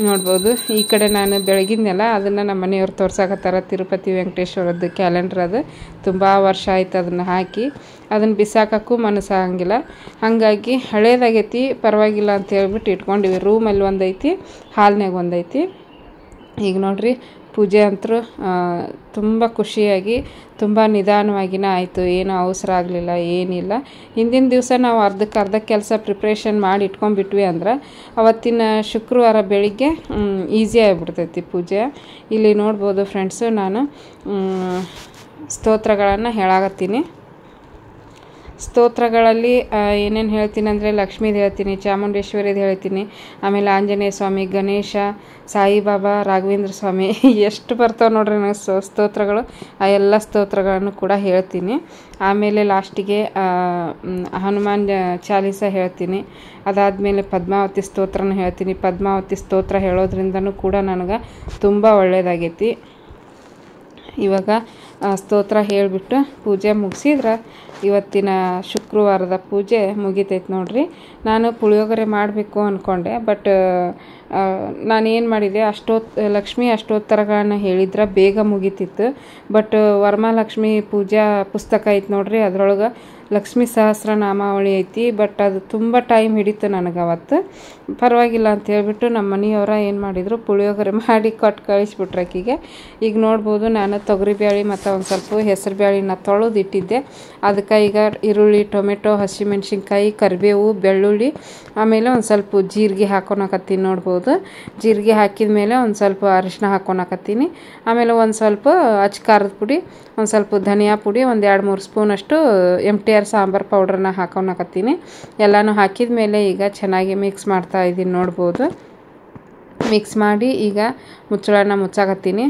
ನೋಡ್ಬೋದು ಈ ಕಡೆ ನಾನು ಬೆಳಗಿದ್ನೆಲ್ಲ ಅದನ್ನು ನಮ್ಮ ಮನೆಯವ್ರು ತೋರ್ಸಾಕತ್ತಾರ. ತಿರುಪತಿ ವೆಂಕಟೇಶ್ವರದ್ದು ಕ್ಯಾಲೆಂಡ್ರ್ ಅದು ತುಂಬ ವರ್ಷ ಆಯ್ತು ಅದನ್ನು ಹಾಕಿ, ಅದನ್ನು ಬಿಸಾಕಕ್ಕೂ ಮನಸ್ಸಾಗಂಗಿಲ್ಲ. ಹಾಗಾಗಿ ಹಳೇದಾಗೈತಿ, ಪರವಾಗಿಲ್ಲ ಅಂತ ಹೇಳ್ಬಿಟ್ಟು ಇಟ್ಕೊಂಡಿವಿ. ರೂಮಲ್ಲಿ ಒಂದೈತಿ, ಹಾಲ್ನಾಗ ಒಂದೈತಿ. ಈಗ ನೋಡ್ರಿ ಪೂಜೆ ಅಂತೂ ತುಂಬ ಖುಷಿಯಾಗಿ ತುಂಬ ನಿಧಾನವಾಗಿನ ಆಯಿತು. ಏನೂ ಅವಸರ ಆಗಲಿಲ್ಲ, ಏನಿಲ್ಲ. ಹಿಂದಿನ ದಿವಸ ನಾವು ಅರ್ಧಕ್ಕೆ ಕೆಲಸ ಪ್ರಿಪ್ರೇಷನ್ ಮಾಡಿ ಇಟ್ಕೊಂಡ್ಬಿಟ್ವಿ ಅಂದ್ರೆ ಅವತ್ತಿನ ಶುಕ್ರವಾರ ಬೆಳಿಗ್ಗೆ ಈಸಿ ಆಗಿಬಿಡ್ತೈತಿ ಪೂಜೆ. ಇಲ್ಲಿ ನೋಡ್ಬೋದು ಫ್ರೆಂಡ್ಸು, ನಾನು ಸ್ತೋತ್ರಗಳನ್ನು ಹೇಳಾಕತ್ತೀನಿ. ಸ್ತೋತ್ರಗಳಲ್ಲಿ ಏನೇನು ಹೇಳ್ತೀನಿ ಅಂದರೆ ಲಕ್ಷ್ಮೀದು ಹೇಳ್ತೀನಿ, ಚಾಮುಂಡೇಶ್ವರಿದು ಹೇಳ್ತೀನಿ, ಆಮೇಲೆ ಆಂಜನೇಯ ಸ್ವಾಮಿ, ಗಣೇಶ, ಸಾಯಿಬಾಬಾ, ರಾಘವೇಂದ್ರ ಸ್ವಾಮಿ, ಎಷ್ಟು ಬರ್ತಾವೆ ನೋಡ್ರಿ ನನಗೆ ಸ್ತೋತ್ರಗಳು. ಆ ಎಲ್ಲ ಸ್ತೋತ್ರಗಳನ್ನು ಕೂಡ ಹೇಳ್ತೀನಿ. ಆಮೇಲೆ ಲಾಸ್ಟಿಗೆ ಹನುಮಾನ್ ಚಾಲೀಸ ಹೇಳ್ತೀನಿ. ಅದಾದಮೇಲೆ ಪದ್ಮಾವತಿ ಸ್ತೋತ್ರನ ಹೇಳ್ತೀನಿ. ಪದ್ಮಾವತಿ ಸ್ತೋತ್ರ ಹೇಳೋದ್ರಿಂದನೂ ಕೂಡ ನನಗೆ ತುಂಬ ಒಳ್ಳೆಯದಾಗೈತಿ. ಇವಾಗ ಸ್ತೋತ್ರ ಹೇಳಿಬಿಟ್ಟು ಪೂಜೆ ಮುಗಿಸಿದ್ರೆ ಇವತ್ತಿನ ಶುಕ್ರವಾರದ ಪೂಜೆ ಮುಗಿತೈತೆ ನೋಡ್ರಿ. ನಾನು ಪುಳಿಯೋಗರೆ ಮಾಡಬೇಕು ಅಂದ್ಕೊಂಡೆ, ಬಟ್ ನಾನೇನು ಮಾಡಿದೆ, ಲಕ್ಷ್ಮೀ ಅಷ್ಟೋತ್ತರಗಳನ್ನ ಹೇಳಿದ್ರೆ ಬೇಗ ಮುಗಿತಿತ್ತು. ಬಟ್ ವರಮಹಾಲಕ್ಷ್ಮಿ ಪೂಜಾ ಪುಸ್ತಕ ಐತೆ ನೋಡ್ರಿ, ಅದ್ರೊಳಗೆ ಲಕ್ಷ್ಮೀ ಸಹಸ್ರನಾಮಾವಳಿ ಐತಿ. ಬಟ್ ಅದು ತುಂಬ ಟೈಮ್ ಹಿಡಿತು ನನಗೆ ಅವತ್ತು. ಪರವಾಗಿಲ್ಲ ಅಂತ ಹೇಳ್ಬಿಟ್ಟು ನಮ್ಮ ಮನೆಯವರ ಏನು ಮಾಡಿದರು, ಪುಳಿಯೋಗರೆ ಮಾಡಿ ಕೊಟ್ಟು ಕಳಿಸ್ಬಿಟ್ರು ಆಕಿಗೆ. ಈಗ ನೋಡ್ಬೋದು ನಾನು ತೊಗರಿಬೇಳೆ ಮತ್ತು ಒಂದು ಸ್ವಲ್ಪ ಹೆಸರು ಬೇಳೆನ ತೊಳೆದು ಇಟ್ಟಿದ್ದೆ. ಅದಕ್ಕೆ ಈಗ ಈರುಳ್ಳಿ, ಟೊಮೆಟೊ, ಹಸಿಮೆಣ್ಸಿನ್ಕಾಯಿ, ಕರಿಬೇವು, ಬೆಳ್ಳುಳ್ಳಿ, ಆಮೇಲೆ ಒಂದು ಸ್ವಲ್ಪ ಜೀರಿಗೆ ಹಾಕೊಳಕತ್ತೀನಿ. ನೋಡ್ಬೋದು ಜೀರಿಗೆ ಹಾಕಿದ ಮೇಲೆ ಒಂದು ಸ್ವಲ್ಪ ಅರಿಶಿನ ಹಾಕೊಳಕತ್ತೀನಿ. ಆಮೇಲೆ ಒಂದು ಸ್ವಲ್ಪ ಅಚ್ಚ ಖಾರದ ಪುಡಿ, ಒಂದು ಸ್ವಲ್ಪ ಧನಿಯಾ ಪುಡಿ, ಒಂದು 2-3 ಸ್ಪೂನಷ್ಟು MTR ಸಾಂಬಾರು ಪೌಡ್ರನ್ನ ಹಾಕೊಳಕತ್ತೀನಿ. ಎಲ್ಲನೂ ಹಾಕಿದ ಮೇಲೆ ಈಗ ಚೆನ್ನಾಗಿ ಮಿಕ್ಸ್ ಮಾಡ್ತಾ ಇದ್ದೀನಿ. ನೋಡ್ಬೋದು ಮಿಕ್ಸ್ ಮಾಡಿ ಈಗ ಮುಚ್ಚಳನ ಮುಚ್ಚಾಕತ್ತೀನಿ.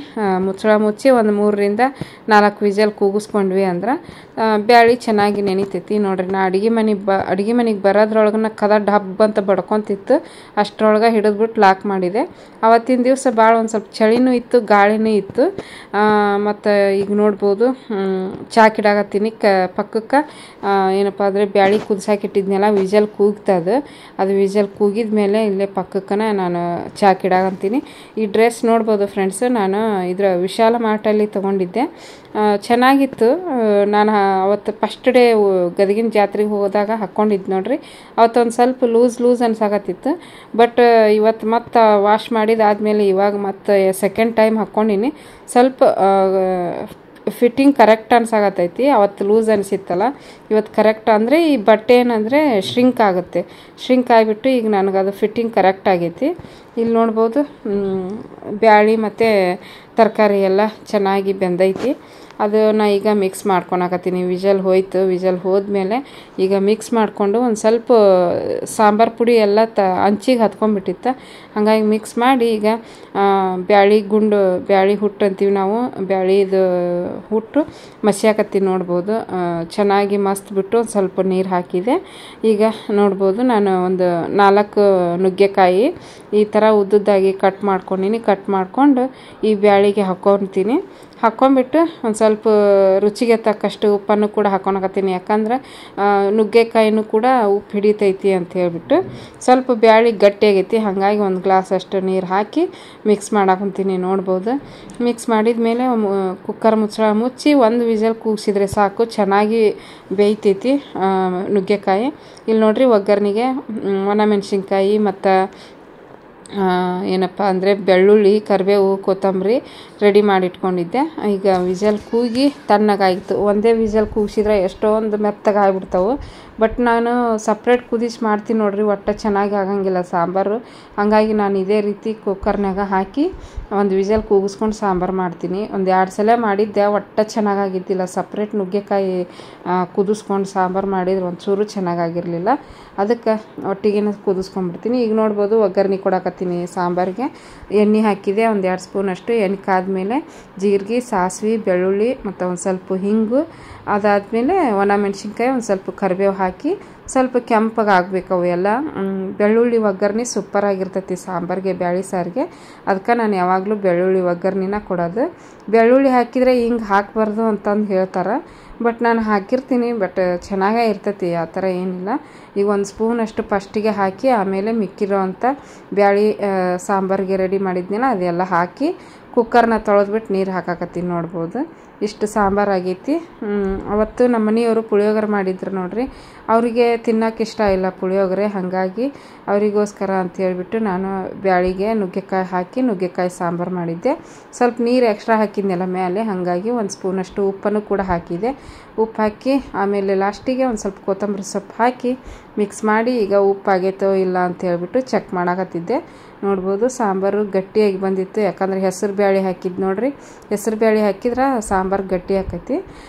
ಮುಚ್ಚಳ ಮುಚ್ಚಿ ಒಂದು 3-4 ವಿಜಲ್ ಕೂಗಿಸ್ಕೊಂಡ್ವಿ ಅಂದ್ರೆ ಬ್ಯಾಳಿ ಚೆನ್ನಾಗಿ ನೆನಿತೈತಿ. ನೋಡ್ರಿ, ನಾ ಅಡುಗೆ ಮನೆಗೆ ಬರೋದ್ರೊಳಗನ ಕದ ಡಬ್ ಅಂತ ಬಡ್ಕೊತಿತ್ತು. ಅಷ್ಟರೊಳಗೆ ಹಿಡಿದ್ಬಿಟ್ಟು ಲಾಕ್ ಮಾಡಿದೆ. ಅವತ್ತಿನ ದಿವಸ ಭಾಳ ಒಂದು ಸ್ವಲ್ಪ ಚಳಿನೂ ಇತ್ತು, ಗಾಳಿನೂ ಇತ್ತು. ಮತ್ತು ಈಗ ನೋಡ್ಬೋದು ಚಾಕಿಡಾಕತ್ತೀನಿ. ಪಕ್ಕಕ್ಕೆ ಏನಪ್ಪ ಅಂದರೆ ಬ್ಯಾಳಿ ಕುದಿಸಾಕಿಟ್ಟಿದ್ನೆಲ್ಲ ವಿಜಲ್ ಕೂಗ್ತದೆ. ಅದು ವಿಜಲ್ ಕೂಗಿದ ಮೇಲೆ ಇಲ್ಲೇ ಪಕ್ಕಕ್ಕನ ನಾನು ಚಾಕಿಡಾಕಂತೀನಿ. ಈ ಡ್ರೆಸ್ ನೋಡ್ಬೋದು ಫ್ರೆಂಡ್ಸು, ನಾನು ಇದರ ವಿಶಾಲ ಮಾರ್ಟಲ್ಲಿ ತೊಗೊಂಡಿದ್ದೆ. ಚೆನ್ನಾಗಿತ್ತು. ನಾನು ಅವತ್ತು ಫಸ್ಟ್ ಡೇ ಗದಗಿನ ಜಾತ್ರೆಗೆ ಹೋದಾಗ ಹಾಕ್ಕೊಂಡಿದ್ದು ನೋಡ್ರಿ. ಅವತ್ತೊಂದು ಸ್ವಲ್ಪ ಲೂಸ್ ಅನ್ಸಾಕತ್ತಿತ್ತು. ಬಟ್ ಇವತ್ತು ಮತ್ತೆ ವಾಶ್ ಮಾಡಿದಾದ್ಮೇಲೆ ಇವಾಗ ಮತ್ತೆ ಸೆಕೆಂಡ್ ಟೈಮ್ ಹಾಕ್ಕೊಂಡಿನಿ. ಸ್ವಲ್ಪ ಫಿಟ್ಟಿಂಗ್ ಕರೆಕ್ಟ್ ಅನ್ಸಾಗತ್ತೈತಿ. ಅವತ್ತು ಲೂಸ್ ಅನಿಸಿತ್ತಲ್ಲ, ಇವತ್ತು ಕರೆಕ್ಟ್ ಅಂದರೆ ಈ ಬಟ್ಟೆ ಏನಂದರೆ ಶ್ರಿಂಕ್ ಆಗುತ್ತೆ. ಶ್ರಿಂಕ್ ಆಗಿಬಿಟ್ಟು ಈಗ ನನಗದು ಫಿಟ್ಟಿಂಗ್ ಕರೆಕ್ಟ್ ಆಗೈತಿ. ಇಲ್ಲಿ ನೋಡ್ಬೋದು ಬ್ಯಾಳಿ ಮತ್ತು ತರಕಾರಿ ಎಲ್ಲ ಚೆನ್ನಾಗಿ ಬೆಂದೈತಿ. ಅದು ನಾ ಈಗ ಮಿಕ್ಸ್ ಮಾಡ್ಕೊಳಕತ್ತೀನಿ. ವಿಜಲ್ ಹೋಯ್ತು. ವಿಜಲ್ ಹೋದ್ಮೇಲೆ ಈಗ ಮಿಕ್ಸ್ ಮಾಡಿಕೊಂಡು ಒಂದು ಸ್ವಲ್ಪ ಸಾಂಬಾರು ಪುಡಿ ಎಲ್ಲ ಹಂಚಿಗೆ ಹತ್ಕೊಂಡ್ಬಿಟ್ಟಿತ್ತು. ಹಾಗಾಗಿ ಮಿಕ್ಸ್ ಮಾಡಿ ಈಗ ಬ್ಯಾಳಿ ಹುಟ್ಟು ಅಂತೀವಿ ನಾವು, ಬ್ಯಾಳಿದು ಹುಟ್ಟು ಮಸಿಯಾಕತ್ತೀನಿ. ನೋಡ್ಬೋದು ಚೆನ್ನಾಗಿ ಮಸ್ತ್ ಬಿಟ್ಟು ಒಂದು ಸ್ವಲ್ಪ ನೀರು ಹಾಕಿದೆ. ಈಗ ನೋಡ್ಬೋದು ನಾನು ಒಂದು 4 ನುಗ್ಗೆಕಾಯಿ ಈ ಥರ ಉದ್ದುದ್ದಾಗಿ ಕಟ್ ಮಾಡ್ಕೊಂಡಿನಿ. ಕಟ್ ಮಾಡಿಕೊಂಡು ಈ ಬ್ಯಾಳಿಗೆ ಹಾಕ್ಕೊತೀನಿ. ಹಾಕ್ಕೊಂಬಿಟ್ಟು ಒಂದು ಸ್ವಲ್ಪ ರುಚಿಗೆ ತಕ್ಕಷ್ಟು ಉಪ್ಪನ್ನು ಕೂಡ ಹಾಕ್ಕೊಳಕತ್ತೀನಿ. ಯಾಕಂದ್ರೆ ನುಗ್ಗೆಕಾಯಿನೂ ಕೂಡ ಉಪ್ಪು ಹಿಡಿತೈತಿ ಅಂತ ಹೇಳ್ಬಿಟ್ಟು. ಸ್ವಲ್ಪ ಬ್ಯಾಳಿ ಗಟ್ಟಿಯಾಗೈತಿ, ಹಾಗಾಗಿ ಒಂದು ಗ್ಲಾಸ್ ಅಷ್ಟು ನೀರು ಹಾಕಿ ಮಿಕ್ಸ್ ಮಾಡಾಕೊಂತೀನಿ. ನೋಡ್ಬೋದು ಮಿಕ್ಸ್ ಮಾಡಿದ ಮೇಲೆ ಕುಕ್ಕರ್ ಮುಚ್ಚಳ ಮುಚ್ಚಿ 1 ವಿಜಲ್ ಕೂಗಿಸಿದ್ರೆ ಸಾಕು, ಚೆನ್ನಾಗಿ ಬೇಯ್ತೈತಿ ನುಗ್ಗೆಕಾಯಿ. ಇಲ್ಲಿ ನೋಡ್ರಿ ಒಗ್ಗರಣೆಗೆ ಒಣಮೆಣ್ಸಿನ್ಕಾಯಿ ಮತ್ತು ಏನಪ್ಪ ಅಂದರೆ ಬೆಳ್ಳುಳ್ಳಿ, ಕರಿಬೇವು, ಕೊತ್ತಂಬರಿ ರೆಡಿ ಮಾಡಿಟ್ಕೊಂಡಿದ್ದೆ. ಈಗ ವಿಜಲ್ ಕೂಗಿ ತಣ್ಣಗಾಯಿತು. ಒಂದೇ ವಿಜಲ್ ಕೂಗಿಸಿದ್ರೆ ಎಷ್ಟೊಂದು ಮೆತ್ತಗೆ ಆಗಿಬಿಡ್ತಾವೆ. ಬಟ್ ನಾನು ಸಪ್ರೇಟ್ ಕುದಿಸಿ ಮಾಡ್ತೀನಿ ನೋಡ್ರಿ, ಒಟ್ಟು ಚೆನ್ನಾಗಿ ಆಗಂಗಿಲ್ಲ ಸಾಂಬಾರು. ಹಾಗಾಗಿ ನಾನು ಇದೇ ರೀತಿ ಕುಕ್ಕರ್ನಾಗ ಹಾಕಿ ಒಂದು ವಿಜಲ್ ಕೂಗಿಸ್ಕೊಂಡು ಸಾಂಬಾರು ಮಾಡ್ತೀನಿ. ಒಂದು 2 ಸಲ ಮಾಡಿದ್ದೆ, ಒಟ್ಟು ಚೆನ್ನಾಗಾಗಿದ್ದಿಲ್ಲ. ಸಪ್ರೇಟ್ ನುಗ್ಗೆಕಾಯಿ ಕುದಿಸ್ಕೊಂಡು ಸಾಂಬಾರು ಮಾಡಿದ್ರೆ ಒಂಚೂರು ಚೆನ್ನಾಗಾಗಿರಲಿಲ್ಲ. ಅದಕ್ಕೆ ಒಟ್ಟಿಗೆ ಕುದಿಸ್ಕೊಂಡ್ಬಿಡ್ತೀನಿ. ಈಗ ನೋಡ್ಬೋದು ಒಗ್ಗರಣೆ ಕೊಡಕತ್ತೀನಿ ಸಾಂಬಾರಿಗೆ. ಎಣ್ಣೆ ಹಾಕಿದೆ, ಒಂದು 2 ಸ್ಪೂನಷ್ಟು. ಎಣ್ಣೆ ಕಾದ್ಮೇಲೆ ಜೀರಿಗೆ, ಸಾಸಿವೆ, ಬೆಳ್ಳುಳ್ಳಿ ಮತ್ತು ಒಂದು ಸ್ವಲ್ಪ ಹಿಂಗು, ಅದಾದಮೇಲೆ ಒಣಮೆಣ್ಸಿನ್ಕಾಯಿ, ಒಂದು ಸ್ವಲ್ಪ ಕರಿಬೇವು ಹಾಕಿ ಸ್ವಲ್ಪ ಕೆಂಪಗೆ ಆಗಬೇಕು ಅವು ಎಲ್ಲ. ಬೆಳ್ಳುಳ್ಳಿ ಒಗ್ಗರಣೆ ಸೂಪರಾಗಿರ್ತೈತಿ ಸಾಂಬಾರಿಗೆ, ಬ್ಯಾಳಿ ಸಾರಿಗೆ. ಅದಕ್ಕೆ ನಾನು ಯಾವಾಗಲೂ ಬೆಳ್ಳುಳ್ಳಿ ಒಗ್ಗರಣೆನ ಕೊಡೋದು. ಬೆಳ್ಳುಳ್ಳಿ ಹಾಕಿದರೆ ಹಿಂಗೆ ಹಾಕಬಾರ್ದು ಅಂತಂದು ಹೇಳ್ತಾರೆ, ಬಟ್ ನಾನು ಹಾಕಿರ್ತೀನಿ. ಬಟ್ ಚೆನ್ನಾಗೇ ಇರ್ತೈತಿ, ಆ ಥರ ಏನಿಲ್ಲ. ಈಗ 1 ಸ್ಪೂನಷ್ಟು ಫಸ್ಟಿಗೆ ಹಾಕಿ ಆಮೇಲೆ ಮಿಕ್ಕಿರೋ ಅಂಥ ಬ್ಯಾಳಿ ಸಾಂಬಾರಿಗೆ ರೆಡಿ ಮಾಡಿದ್ನಲ್ಲ ಅದೆಲ್ಲ ಹಾಕಿ ಕುಕ್ಕರ್ನ ತೊಳೆದ್ಬಿಟ್ಟು ನೀರು ಹಾಕಾಕತ್ತೀನಿ. ನೋಡ್ಬೋದು ಇಷ್ಟು ಸಾಂಬಾರು ಆಗೈತಿ. ಅವತ್ತು ನಮ್ಮ ಮನೆಯವರು ಪುಳಿಯೋಗರೆ ಮಾಡಿದ್ರು ನೋಡ್ರಿ. ಅವರಿಗೆ ತಿನ್ನೋಕೆ ಇಷ್ಟ ಇಲ್ಲ ಪುಳಿಯೋಗರೆ, ಹಾಗಾಗಿ ಅವರಿಗೋಸ್ಕರ ಅಂತ ಹೇಳ್ಬಿಟ್ಟು ನಾನು ಬ್ಯಾಳಿಗೆ ನುಗ್ಗೆಕಾಯಿ ಹಾಕಿ ನುಗ್ಗೆಕಾಯಿ ಸಾಂಬಾರು ಮಾಡಿದ್ದೆ. ಸ್ವಲ್ಪ ನೀರು ಎಕ್ಸ್ಟ್ರಾ ಹಾಕಿದ್ನೆಲ್ಲ ಮೇಲೆ, ಹಾಗಾಗಿ 1 ಸ್ಪೂನಷ್ಟು ಉಪ್ಪನ್ನು ಕೂಡ ಹಾಕಿದೆ. ಉಪ್ಪು ಹಾಕಿ ಆಮೇಲೆ ಲಾಸ್ಟಿಗೆ ಒಂದು ಸ್ವಲ್ಪ ಕೊತ್ತಂಬರಿ ಸೊಪ್ಪು ಹಾಕಿ ಮಿಕ್ಸ್ ಮಾಡಿ ಈಗ ಉಪ್ಪು ಆಗೈತೋ ಇಲ್ಲ ಅಂತ ಹೇಳ್ಬಿಟ್ಟು ಚೆಕ್ ಮಾಡಾಕತ್ತಿದ್ದೆ. ನೋಡ್ಬೋದು ಸಾಂಬಾರು ಗಟ್ಟಿಯಾಗಿ ಬಂದಿತ್ತು, ಯಾಕಂದರೆ ಹೆಸರು ಬ್ಯಾಳಿ ಹಾಕಿದ್ದು ನೋಡ್ರಿ. ಹೆಸರು ಬ್ಯಾಳಿ ಹಾಕಿದ್ರೆ ಸಾಂಬಾರು ಗಟ್ಟಿ ಆಕೈತಿ.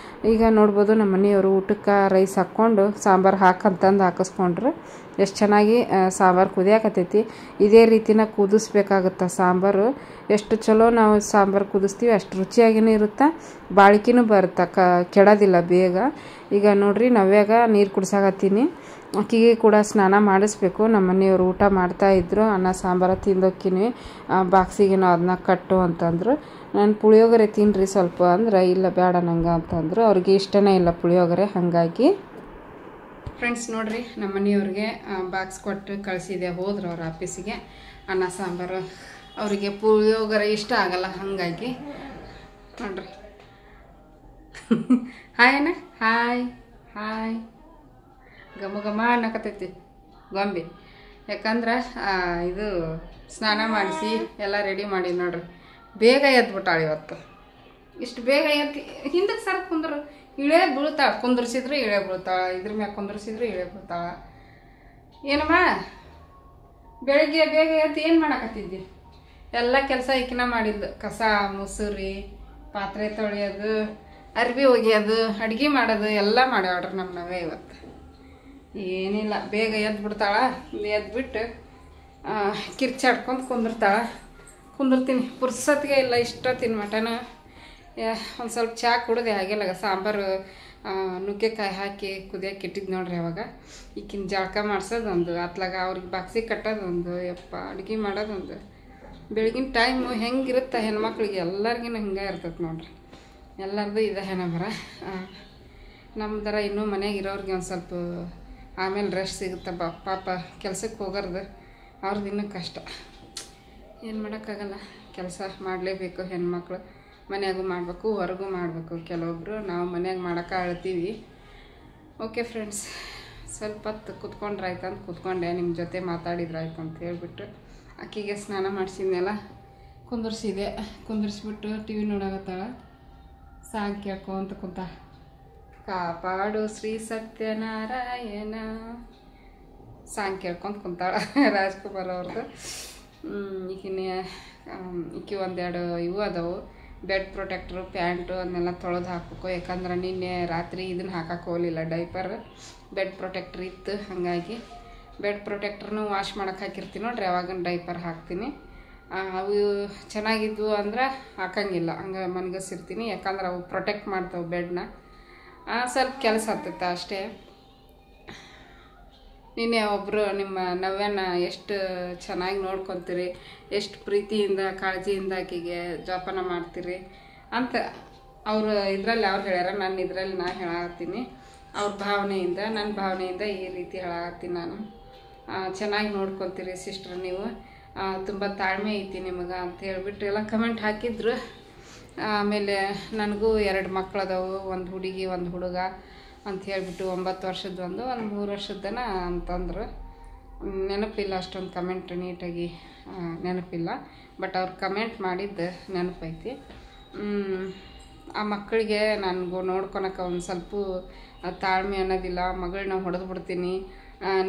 ಈಗ ನೋಡ್ಬೋದು ನಮ್ಮ ಮನೆಯವರು ಊಟಕ್ಕೆ ರೈಸ್ ಹಾಕ್ಕೊಂಡು ಸಾಂಬಾರು ಹಾಕಂತಂದು ಹಾಕಿಸ್ಕೊಂಡ್ರು. ಎಷ್ಟು ಚೆನ್ನಾಗಿ ಸಾಂಬಾರು ಕುದಿಯಾಕತ್ತೈತಿ. ಇದೇ ರೀತಿನ ಕುದಿಸ್ಬೇಕಾಗುತ್ತೆ ಸಾಂಬಾರು. ಎಷ್ಟು ಚಲೋ ನಾವು ಸಾಂಬಾರು ಕುದಿಸ್ತೀವಿ ಅಷ್ಟು ರುಚಿಯಾಗಿಯೂ ಇರುತ್ತೆ, ಬಾಳಿಕೆನೂ ಬರುತ್ತೆ, ಕೆಡೋದಿಲ್ಲ ಬೇಗ. ಈಗ ನೋಡ್ರಿ ನವ್ಯಾಗ ನೀರು ಕುಡ್ಸಾಕತ್ತೀನಿ. ಅಕ್ಕಿಗೆ ಕೂಡ ಸ್ನಾನ ಮಾಡಿಸ್ಬೇಕು. ನಮ್ಮ ಮನೆಯವರು ಊಟ ಮಾಡ್ತಾಯಿದ್ರು, ಅನ್ನ ಸಾಂಬಾರು ತಿಂದೋಕ್ಕಿನಿ ಬಾಕ್ಸಿಗೇನೋ ಅದನ್ನ ಕಟ್ಟು ಅಂತಂದರು. ನಾನು ಪುಳಿಯೋಗರೆ ತಿನ್ನಿರಿ ಸ್ವಲ್ಪ ಅಂದ್ರೆ, ಇಲ್ಲ ಬೇಡ ನಂಗೆ ಅಂತಂದರು. ಅವ್ರಿಗೆ ಇಷ್ಟನೇ ಇಲ್ಲ ಪುಳಿಯೋಗರೆ. ಹಾಗಾಗಿ ಫ್ರೆಂಡ್ಸ್ ನೋಡ್ರಿ ನಮ್ಮ ಮನೆಯವ್ರಿಗೆ ಬಾಕ್ಸ್ ಕೊಟ್ಟು ಕಳಿಸಿದೆ, ಹೋದ್ರು ಅವ್ರ ಆಫೀಸಿಗೆ. ಅನ್ನ ಸಾಂಬಾರು ಅವರಿಗೆ ಪುಳಿಯೋಗರೆ ಇಷ್ಟ ಆಗಲ್ಲ, ಹಾಗಾಗಿ ನೋಡ್ರಿ. ಹಾಯ್ ಅಣ್ಣ, ಹಾಯ್ ಹಾಯ್. ಘಮ ಘಮ ಅನ್ನಕತ್ತೈತಿ ಗೊಂಬಿ. ಯಾಕಂದ್ರೆ ಇದು ಸ್ನಾನ ಮಾಡಿಸಿ ಎಲ್ಲ ರೆಡಿ ಮಾಡಿ ನೋಡ್ರಿ. ಬೇಗ ಎದ್ಬಿಟ್ಟಾಳೆ ಇವತ್ತು. ಇಷ್ಟು ಬೇಗ ಎದ್ದು ಹಿಂದಕ್ಕೆ ಸರ್ ಕುಂದ್ರು ಇಳೆ ಬೀಳ್ತಾಳೆ. ಕುಂದ್ರಿಸಿದ್ರು ಇಳೆ ಬೀಳ್ತಾಳೆ, ಇದ್ರ ಮ್ಯಾಗ ಕುಂದ್ರಿಸಿದ್ರು ಇಳೆ ಬೀಳ್ತಾಳೆ. ಏನಮ್ಮ ಬೆಳಗ್ಗೆ ಬೇಗ ಎದ್ದು ಏನು ಮಾಡಕತ್ತಿದ್ದಿ? ಎಲ್ಲ ಕೆಲಸ ಈಕಿನ ಮಾಡಿದ್ದು. ಕಸ ಮುಸುರಿ, ಪಾತ್ರೆ ತೊಳೆಯೋದು, ಅರ್ಬಿ ಒಗೆಯೋದು, ಅಡುಗೆ ಮಾಡೋದು ಎಲ್ಲ ಮಾಡ್ಯಾಳ್ರಿ ನಮ್ಮ ನವೇ ಇವತ್ತು. ಏನಿಲ್ಲ, ಬೇಗ ಎದ್ದು ಬಿಡ್ತಾಳೆ. ಎದ್ಬಿಟ್ಟು ಕಿರ್ಚಾಡ್ಕೊಂಡು ಕುಂದಿರ್ತೀನಿ. ಪುರ್ಸತ್ಗೆ ಇಲ್ಲ ಇಷ್ಟೊತ್ತಿನ ಮಟನ. ಒಂದು ಸ್ವಲ್ಪ ಚಹಾ ಕುಡಿದೆ, ಹಾಗೆಲ್ಲ ಸಾಂಬಾರು ನುಗ್ಗೆಕಾಯಿ ಹಾಕಿ ಕುದಿಯೋಕೆ ಇಟ್ಟಿದ್ದು ನೋಡ್ರಿ. ಅವಾಗ ಈಕಿನ ಜಳಕ ಮಾಡ್ಸೋದೊಂದು, ಅತ್ಲಾಗ ಅವ್ರಿಗೆ ಬಾಕ್ಸಿಗೆ ಕಟ್ಟೋದೊಂದು, ಯಪ್ಪ ಅಡುಗೆ ಮಾಡೋದೊಂದು. ಬೆಳಗಿನ ಟೈಮು ಹೆಂಗಿರುತ್ತೆ ಹೆಣ್ಮಕ್ಳಿಗೆ, ಎಲ್ಲರಿಗೂ ಹಿಂಗೆ ಇರ್ತೈತೆ ನೋಡ್ರಿ. ಎಲ್ಲರದು ಇದೆ ಹೆಣಬರ. ನಮ್ದರ ಇನ್ನೂ ಮನೆಯಾಗ ಇರೋರಿಗೆ ಒಂದು ಸ್ವಲ್ಪ ಆಮೇಲೆ ರೆಸ್ಟ್ ಸಿಗುತ್ತೆ. ಪಾಪ ಕೆಲ್ಸಕ್ಕೆ ಹೋಗೋರ್ದು ಅವ್ರದ್ದು ಇನ್ನೂ ಕಷ್ಟ. ಏನು ಮಾಡೋಕ್ಕಾಗಲ್ಲ, ಕೆಲಸ ಮಾಡಲೇಬೇಕು ಹೆಣ್ಮಕ್ಳು. ಮನೆಯಾಗೂ ಮಾಡಬೇಕು, ಹೊರಗೂ ಮಾಡಬೇಕು. ಕೆಲವೊಬ್ಬರು ನಾವು ಮನ್ಯಾಗ ಮಾಡೋಕೆ ಅಳ್ತೀವಿ. ಓಕೆ ಫ್ರೆಂಡ್ಸ್, ಸ್ವಲ್ಪ ಹೊತ್ತು ಕುತ್ಕೊಂಡ್ರಾಯ್ತು ಅಂತ ಕುತ್ಕೊಂಡೆ, ನಿಮ್ಮ ಜೊತೆ ಮಾತಾಡಿದ್ರಾಯ್ತು ಅಂತ ಹೇಳ್ಬಿಟ್ಟು ಅಕ್ಕಿಗೆ ಸ್ನಾನ ಮಾಡಿಸಿದ್ನೆಲ್ಲ ಕುಂದಿರ್ಸಿದೆ. ಕುಂದಿರ್ಸ್ಬಿಟ್ಟು ಟಿ ವಿ ನೋಡಾಕತ್ತಾಳ. ಸಾಂಗ್ ಕೇಳ್ಕೊಂತ ಕುಂತ ಕಾಪಾಡು ಶ್ರೀ ಸತ್ಯನಾರಾಯಣ ಸಾಂಗ್ ಕೇಳ್ಕೊಂತ ಕುಂತಾಳ ರಾಜ್ಕುಮಾರ್ ಅವ್ರದ್ದು. ಈಕಿ ಒಂದೆರಡು ಇವು ಅದಾವು ಬೆಡ್ ಪ್ರೊಟೆಕ್ಟ್ರು ಪ್ಯಾಂಟು ಅದನ್ನೆಲ್ಲ ತೊಳೆದು ಹಾಕ್ಬೇಕು. ಯಾಕಂದ್ರೆ ನಿನ್ನೆ ರಾತ್ರಿ ಇದನ್ನು ಹಾಕಕ್ಕೆ ಹೋಗಲಿಲ್ಲ, ಡೈಪರ್ ಬೆಡ್ ಪ್ರೊಟೆಕ್ಟ್ರ್ ಇತ್ತು. ಹಾಗಾಗಿ ಬೆಡ್ ಪ್ರೊಟೆಕ್ಟ್ರನ್ನು ವಾಶ್ ಮಾಡೋಕೆ ಹಾಕಿರ್ತೀನಿ ನೋಡ್ರಿ, ಅವಾಗಿನ ಡೈಪರ್ ಹಾಕ್ತೀನಿ. ಅವು ಚೆನ್ನಾಗಿದ್ವು ಅಂದ್ರೆ ಹಾಕಂಗಿಲ್ಲ, ಹಂಗೆ ಮನ್ಗಸಿರ್ತೀನಿ. ಯಾಕಂದ್ರೆ ಅವು ಪ್ರೊಟೆಕ್ಟ್ ಮಾಡ್ತಾವೆ ಬೆಡ್ನ. ಸ್ವಲ್ಪ ಕೆಲಸ ಆಗ್ತೈತೆ ಅಷ್ಟೇ. ನಿನ್ನೆ ಒಬ್ಬರು ನಿಮ್ಮ ನವ್ಯನ ಎಷ್ಟು ಚೆನ್ನಾಗಿ ನೋಡ್ಕೊತೀರಿ, ಎಷ್ಟು ಪ್ರೀತಿಯಿಂದ ಕಾಳಜಿಯಿಂದ ಆಕೆಗೆ ಜೋಪಾನ ಮಾಡ್ತೀರಿ ಅಂತ ಅವರು ಇದರಲ್ಲಿ ಅವ್ರು ಹೇಳ್ಯಾರ. ನಾನು ಇದರಲ್ಲಿ ನಾನು ಹೇಳತ್ತೀನಿ ಅವ್ರ ಭಾವನೆಯಿಂದ, ನನ್ನ ಭಾವನೆಯಿಂದ ಈ ರೀತಿ ಹೇಳತ್ತೀನಿ ನಾನು. ಚೆನ್ನಾಗಿ ನೋಡ್ಕೊತೀರಿ ಸಿಸ್ಟರ್ ನೀವು, ತುಂಬ ತಾಳ್ಮೆ ಐತಿ ನಿಮಗೆ ಅಂತ ಹೇಳ್ಬಿಟ್ಟು ಎಲ್ಲ ಕಮೆಂಟ್ ಹಾಕಿದ್ರು. ಆಮೇಲೆ ನನಗೂ 2 ಮಕ್ಕಳದಾವು, ಒಂದು ಹುಡುಗಿ ಒಂದು ಹುಡುಗ ಅಂತ ಹೇಳ್ಬಿಟ್ಟು 9 ವರ್ಷದ ಒಂದು 3 ವರ್ಷದನ ಅಂತಂದ್ರು. ನೆನಪಿಲ್ಲ ಅಷ್ಟೊಂದು ಕಮೆಂಟ್ ನೀಟಾಗಿ ನೆನಪಿಲ್ಲ, ಬಟ್ ಅವ್ರು ಕಮೆಂಟ್ ಮಾಡಿದ್ದು ನೆನಪೈತಿ. ಆ ಮಕ್ಕಳಿಗೆ ನನಗೂ ನೋಡ್ಕೊಳಕ್ಕೆ ಒಂದು ಸ್ವಲ್ಪ ತಾಳ್ಮೆ ಅನ್ನೋದಿಲ್ಲ. ಮಗಳನ್ನ ಹೊಡೆದು ಬಿಡ್ತೀನಿ,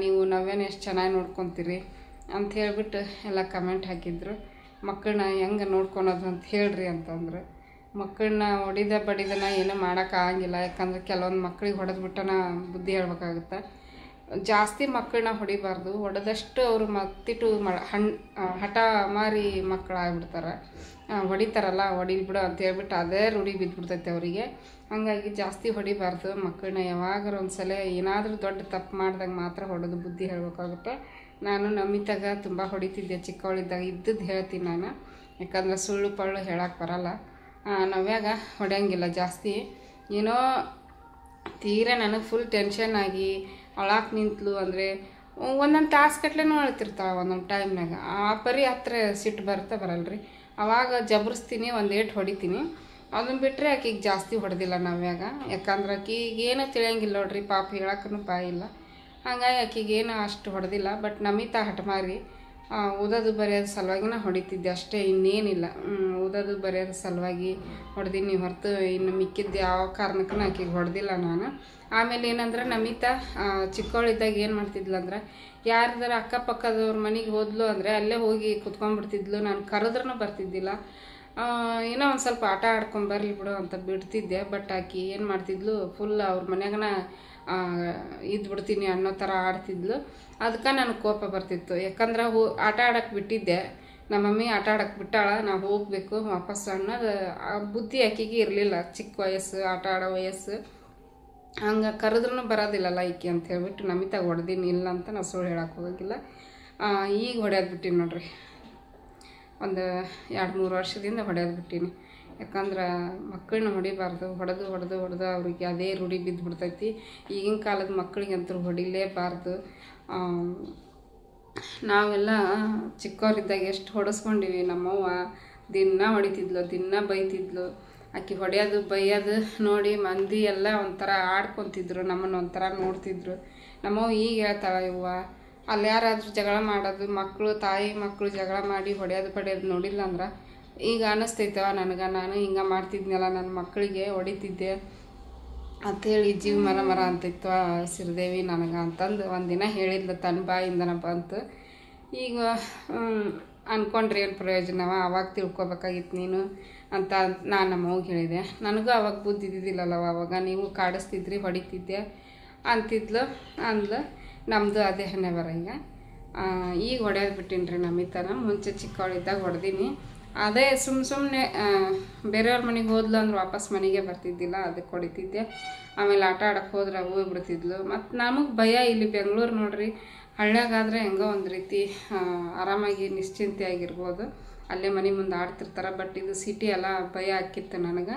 ನೀವು ನವ್ಯನ ಎಷ್ಟು ಚೆನ್ನಾಗಿ ನೋಡ್ಕೊತೀರಿ ಅಂತ ಹೇಳ್ಬಿಟ್ಟು ಎಲ್ಲ ಕಮೆಂಟ್ ಹಾಕಿದ್ರು. ಮಕ್ಕಳನ್ನ ಹೆಂಗೆ ನೋಡ್ಕೊಳೋದು ಅಂತ ಹೇಳ್ರಿ ಅಂತಂದ್ರೆ, ಮಕ್ಕಳನ್ನ ಹೊಡಿದ ಬಡಿದನ ಏನೂ ಮಾಡೋಕ್ಕಾಗಂಗಿಲ್ಲ. ಯಾಕಂದ್ರೆ ಕೆಲವೊಂದು ಮಕ್ಳಿಗೆ ಹೊಡೆದ್ಬಿಟ್ಟನ ಬುದ್ಧಿ ಹೇಳ್ಬೇಕಾಗುತ್ತೆ. ಜಾಸ್ತಿ ಮಕ್ಕಳನ್ನ ಹೊಡಿಬಾರ್ದು, ಹೊಡೆದಷ್ಟು ಅವರು ಮತ್ತಿಟ್ಟು ಹಠ ಮಾರಿ ಮಕ್ಕಳಾಗ್ಬಿಡ್ತಾರೆ. ಹೊಡಿತಾರಲ್ಲ ಹೊಡಿಲ್ ಬಿಡು ಅಂತ ಹೇಳ್ಬಿಟ್ಟು ಅದೇ ರೂಢಿ ಬಿದ್ದುಬಿಡ್ತೈತೆ ಅವರಿಗೆ. ಹಾಗಾಗಿ ಜಾಸ್ತಿ ಹೊಡಿಬಾರ್ದು ಮಕ್ಕಳನ್ನ. ಯಾವಾಗಾರ ಒಂದು ಸಲ ಏನಾದರೂ ದೊಡ್ಡ ತಪ್ಪು ಮಾಡಿದಾಗ ಮಾತ್ರ ಹೊಡೆದು ಬುದ್ಧಿ ಹೇಳ್ಬೇಕಾಗುತ್ತೆ. ನಾನು ನಮಿತಾಗ ತುಂಬ ಹೊಡಿತಿದ್ದೆ ಚಿಕ್ಕವಳಿದ್ದಾಗ, ಇದ್ದದ್ದು ಹೇಳ್ತೀನಿ ನಾನು. ಯಾಕಂದ್ರೆ ಸುಳ್ಳು ಪಳ್ಳು ಹೇಳಕ್ಕೆ ಬರಲ್ಲ. ನವ್ಯಾಗ ಹೊಡೆಯಂಗಿಲ್ಲ ಜಾಸ್ತಿ. ಏನೋ ತೀರಾ ನನಗೆ ಫುಲ್ ಟೆನ್ಷನ್ ಆಗಿ ಅಳಾಕೆ ನಿಂತಲು ಅಂದರೆ ಒಂದೊಂದು ತಾಸು ಅಳ್ತಿರ್ತಾಳೆ ಒಂದೊಂದು ಟೈಮ್ನಾಗ. ಆ ಪರಿ ಹತ್ರ ಸಿಟ್ಟು ಬರಲ್ರಿ. ಅವಾಗ ಜಬರಿಸ್ತೀನಿ, ಒಂದು ಏಟು ಹೊಡಿತೀನಿ. ಅದನ್ನು ಬಿಟ್ಟರೆ ಆಕೆಗೆ ಜಾಸ್ತಿ ಹೊಡೆದಿಲ್ಲ ನವ್ಯಾಗ. ಯಾಕಂದ್ರೆ ಆಕೆಗೆ ಏನೂ ತಿಳಿಯಂಗಿಲ್ಲ ನೋಡ್ರಿ, ಪಾಪ ಹೇಳಕ್ಕೂ ಬಾಯಿಲ್ಲ. ಹಾಗಾಗಿ ಆಕೆಗೆ ಏನೂ ಅಷ್ಟು ಹೊಡೆದಿಲ್ಲ. ಬಟ್ ನಮಿತಾ ಹಠಮಾರಿ, ಓದೋದು ಬರೆಯೋದು ಸಲುವಾಗಿನ ಹೊಡಿತಿದ್ದೆ ಅಷ್ಟೇ, ಇನ್ನೇನಿಲ್ಲ. ಓದೋದು ಬರೆಯೋದು ಸಲುವಾಗಿ ಹೊಡೆದೀನಿ ಹೊರತು ಇನ್ನು ಮಿಕ್ಕಿದ್ದು ಯಾವ ಕಾರಣಕ್ಕೂ ಆಕೆಗೆ ಹೊಡೆದಿಲ್ಲ ನಾನು. ಆಮೇಲೆ ಏನಂದ್ರೆ ನಮಿತಾ ಚಿಕ್ಕವಳಿದ್ದಾಗ ಏನು ಮಾಡ್ತಿದ್ಲು ಅಂದ್ರೆ, ಯಾರ್ದಾರ ಅಕ್ಕಪಕ್ಕದವ್ರ ಮನೆಗೆ ಹೋದ್ಲು ಅಂದರೆ ಅಲ್ಲೇ ಹೋಗಿ ಕುತ್ಕೊಂಡ್ಬಿಡ್ತಿದ್ಲು. ನಾನು ಕರೆದ್ರೂ ಬರ್ತಿದ್ದಿಲ್ಲ. ಏನೋ ಒಂದು ಸ್ವಲ್ಪ ಆಟ ಆಡ್ಕೊಂಬರ್ಲಿ ಬಿಡು ಅಂತ ಬಿಡ್ತಿದ್ದೆ. ಬಟ್ ಆಕೆ ಏನು ಮಾಡ್ತಿದ್ಲು, ಫುಲ್ ಅವ್ರ ಮನ್ಯಾಗನ ಇದ್ಬಿಡ್ತೀನಿ ಅನ್ನೋ ಥರ ಆಡ್ತಿದ್ಲು. ಅದಕ್ಕೆ ನನಗೆ ಕೋಪ ಬರ್ತಿತ್ತು. ಯಾಕಂದ್ರೆ ಆಟ ಆಡೋಕ್ಕೆ ಬಿಟ್ಟಿದ್ದೆ, ನಮ್ಮ ಮಮ್ಮಿ ಆಟ ಆಡೋಕ್ಕೆ ಬಿಟ್ಟಾಳ, ನಾವು ಹೋಗಬೇಕು ವಾಪಸ್ಸು ಅನ್ನೋದು ಬುದ್ಧಿ ಆಕೆಗೆ ಇರಲಿಲ್ಲ. ಚಿಕ್ಕ ವಯಸ್ಸು, ಆಟ ಆಡೋ ವಯಸ್ಸು. ಹಂಗೆ ಕರೆದ್ರೂ ಬರೋದಿಲ್ಲಲ್ಲ ಈಕೆ ಅಂತ ಹೇಳ್ಬಿಟ್ಟು ನಮಿತಾಗ ಹೊಡೆದೀನಿ, ಇಲ್ಲ ಅಂತ ನಾವು ಸುಳ್ಳು ಹೇಳಕ್ಕೆ ಹೋಗೋಂಗಿಲ್ಲ. ಈಗ ಹೊಡೆಯೋದು ಬಿಟ್ಟೀನಿ ನೋಡ್ರಿ, ಒಂದು 2-3 ವರ್ಷದಿಂದ ಹೊಡೆಯೋದು ಬಿಟ್ಟೀನಿ. ಯಾಕಂದ್ರೆ ಮಕ್ಕಳನ್ನ ಹೊಡಿಬಾರ್ದು, ಹೊಡೆದು ಅವ್ರಿಗೆ ಅದೇ ರೂಢಿ ಬಿದ್ದುಬಿಡ್ತೈತಿ. ಈಗಿನ ಕಾಲದ ಮಕ್ಕಳಿಗಂತೂ ಹೊಡಿಲೇಬಾರ್ದು. ನಾವೆಲ್ಲ ಚಿಕ್ಕವರಿದ್ದಾಗ ಎಷ್ಟು ಹೊಡೆಸ್ಕೊಂಡಿವಿ. ನಮ್ಮವ್ವ ದಿನ ಹೊಡಿತಿದ್ಲು, ದಿನ ಬೈತಿದ್ಲು. ಆಕೆ ಹೊಡೆಯೋದು ಬೈಯೋದು ನೋಡಿ ಮಂದಿ ಎಲ್ಲ ಒಂಥರ ಆಡ್ಕೊತಿದ್ರು, ನಮ್ಮನ್ನು ಒಂಥರ ನೋಡ್ತಿದ್ರು. ನಮ್ಮವ್ವ ಈಗ ಹೇಳ್ತಾಳೆ, ಇವ್ವ ಅಲ್ಲಿ ಯಾರಾದರೂ ಜಗಳ ಮಾಡೋದು, ತಾಯಿ ಮಕ್ಕಳು ಜಗಳ ಮಾಡಿ ಹೊಡೆಯೋದು ಬಡಿಯೋದು ನೋಡಿಲ್ಲ ಅಂದ್ರೆ ಈಗ ಅನ್ನಿಸ್ತೈತವ ನನಗೆ, ನಾನು ಹಿಂಗೆ ಮಾಡ್ತಿದ್ನಲ್ಲ, ನನ್ನ ಮಕ್ಕಳಿಗೆ ಹೊಡಿತಿದ್ದೆ ಅಂಥೇಳಿ ಜೀವ ಮರ ಅಂತಿತ್ತು ಸಿರಿದೇವಿ ನನಗೆ ಅಂತಂದು ಒಂದಿನ ಹೇಳಿದ್ಲು, ತನ್ನ ಬಾಯಿಂದನ ಬಂತು. ಈಗ ಅಂದ್ಕೊಂಡ್ರೆ ಏನು ಪ್ರಯೋಜನವ, ಅವಾಗ ತಿಳ್ಕೊಬೇಕಾಗಿತ್ತು ನೀನು ಅಂತ ನಾನು ನಮ್ಮವ್ಗೆ ಹೇಳಿದೆ. ನನಗೂ ಅವಾಗ ಬುದ್ಧಿ ಇದ್ದಿದ್ದಿಲ್ಲವ, ಅವಾಗ ನೀವು ಕಾಡಿಸ್ತಿದ್ರಿ, ಹೊಡಿತಿದ್ದೆ ಅಂತಿದ್ಲು ಅಂದ್ಲು. ನಮ್ಮದು ಅದೇ ಹಣೆ ಬರ. ಈಗ ಹೊಡೆಯೋದು ಬಿಟ್ಟಿನಿ ರೀ ನಮಿತಾನ. ಮುಂಚೆ ಚಿಕ್ಕವಳಿದ್ದಾಗ ಹೊಡೆದೀನಿ. ಅದೇ ಸುಮ್ಮನೆ ಬೇರೆಯವ್ರ ಮನೆಗೆ ಹೋದ್ಲು ಅಂದ್ರೆ ವಾಪಸ್ ಮನೆಗೆ ಬರ್ತಿದ್ದಿಲ್ಲ, ಅದಕ್ಕೆ ಹೊಡಿತಿದ್ದೆ. ಆಮೇಲೆ ಆಟ ಆಡೋಕ್ಕೆ ಹೋದ್ರೆ ಹೋಗ್ಬಿಡ್ತಿದ್ಲು. ಮತ್ತು ನಮಗೆ ಭಯ, ಇಲ್ಲಿ ಬೆಂಗಳೂರು ನೋಡ್ರಿ, ಹಳ್ಳ್ಯಾಗಾದರೆ ಹೆಂಗೋ ಒಂದು ರೀತಿ ಆರಾಮಾಗಿ ನಿಶ್ಚಿಂತೆ ಆಗಿರ್ಬೋದು, ಅಲ್ಲೇ ಮನೆ ಮುಂದೆ ಆಡ್ತಿರ್ತಾರೆ. ಬಟ್ ಇದು ಸಿಟಿ ಎಲ್ಲ ಭಯ ಆಕ್ಕಿತ್ತು ನನಗೆ.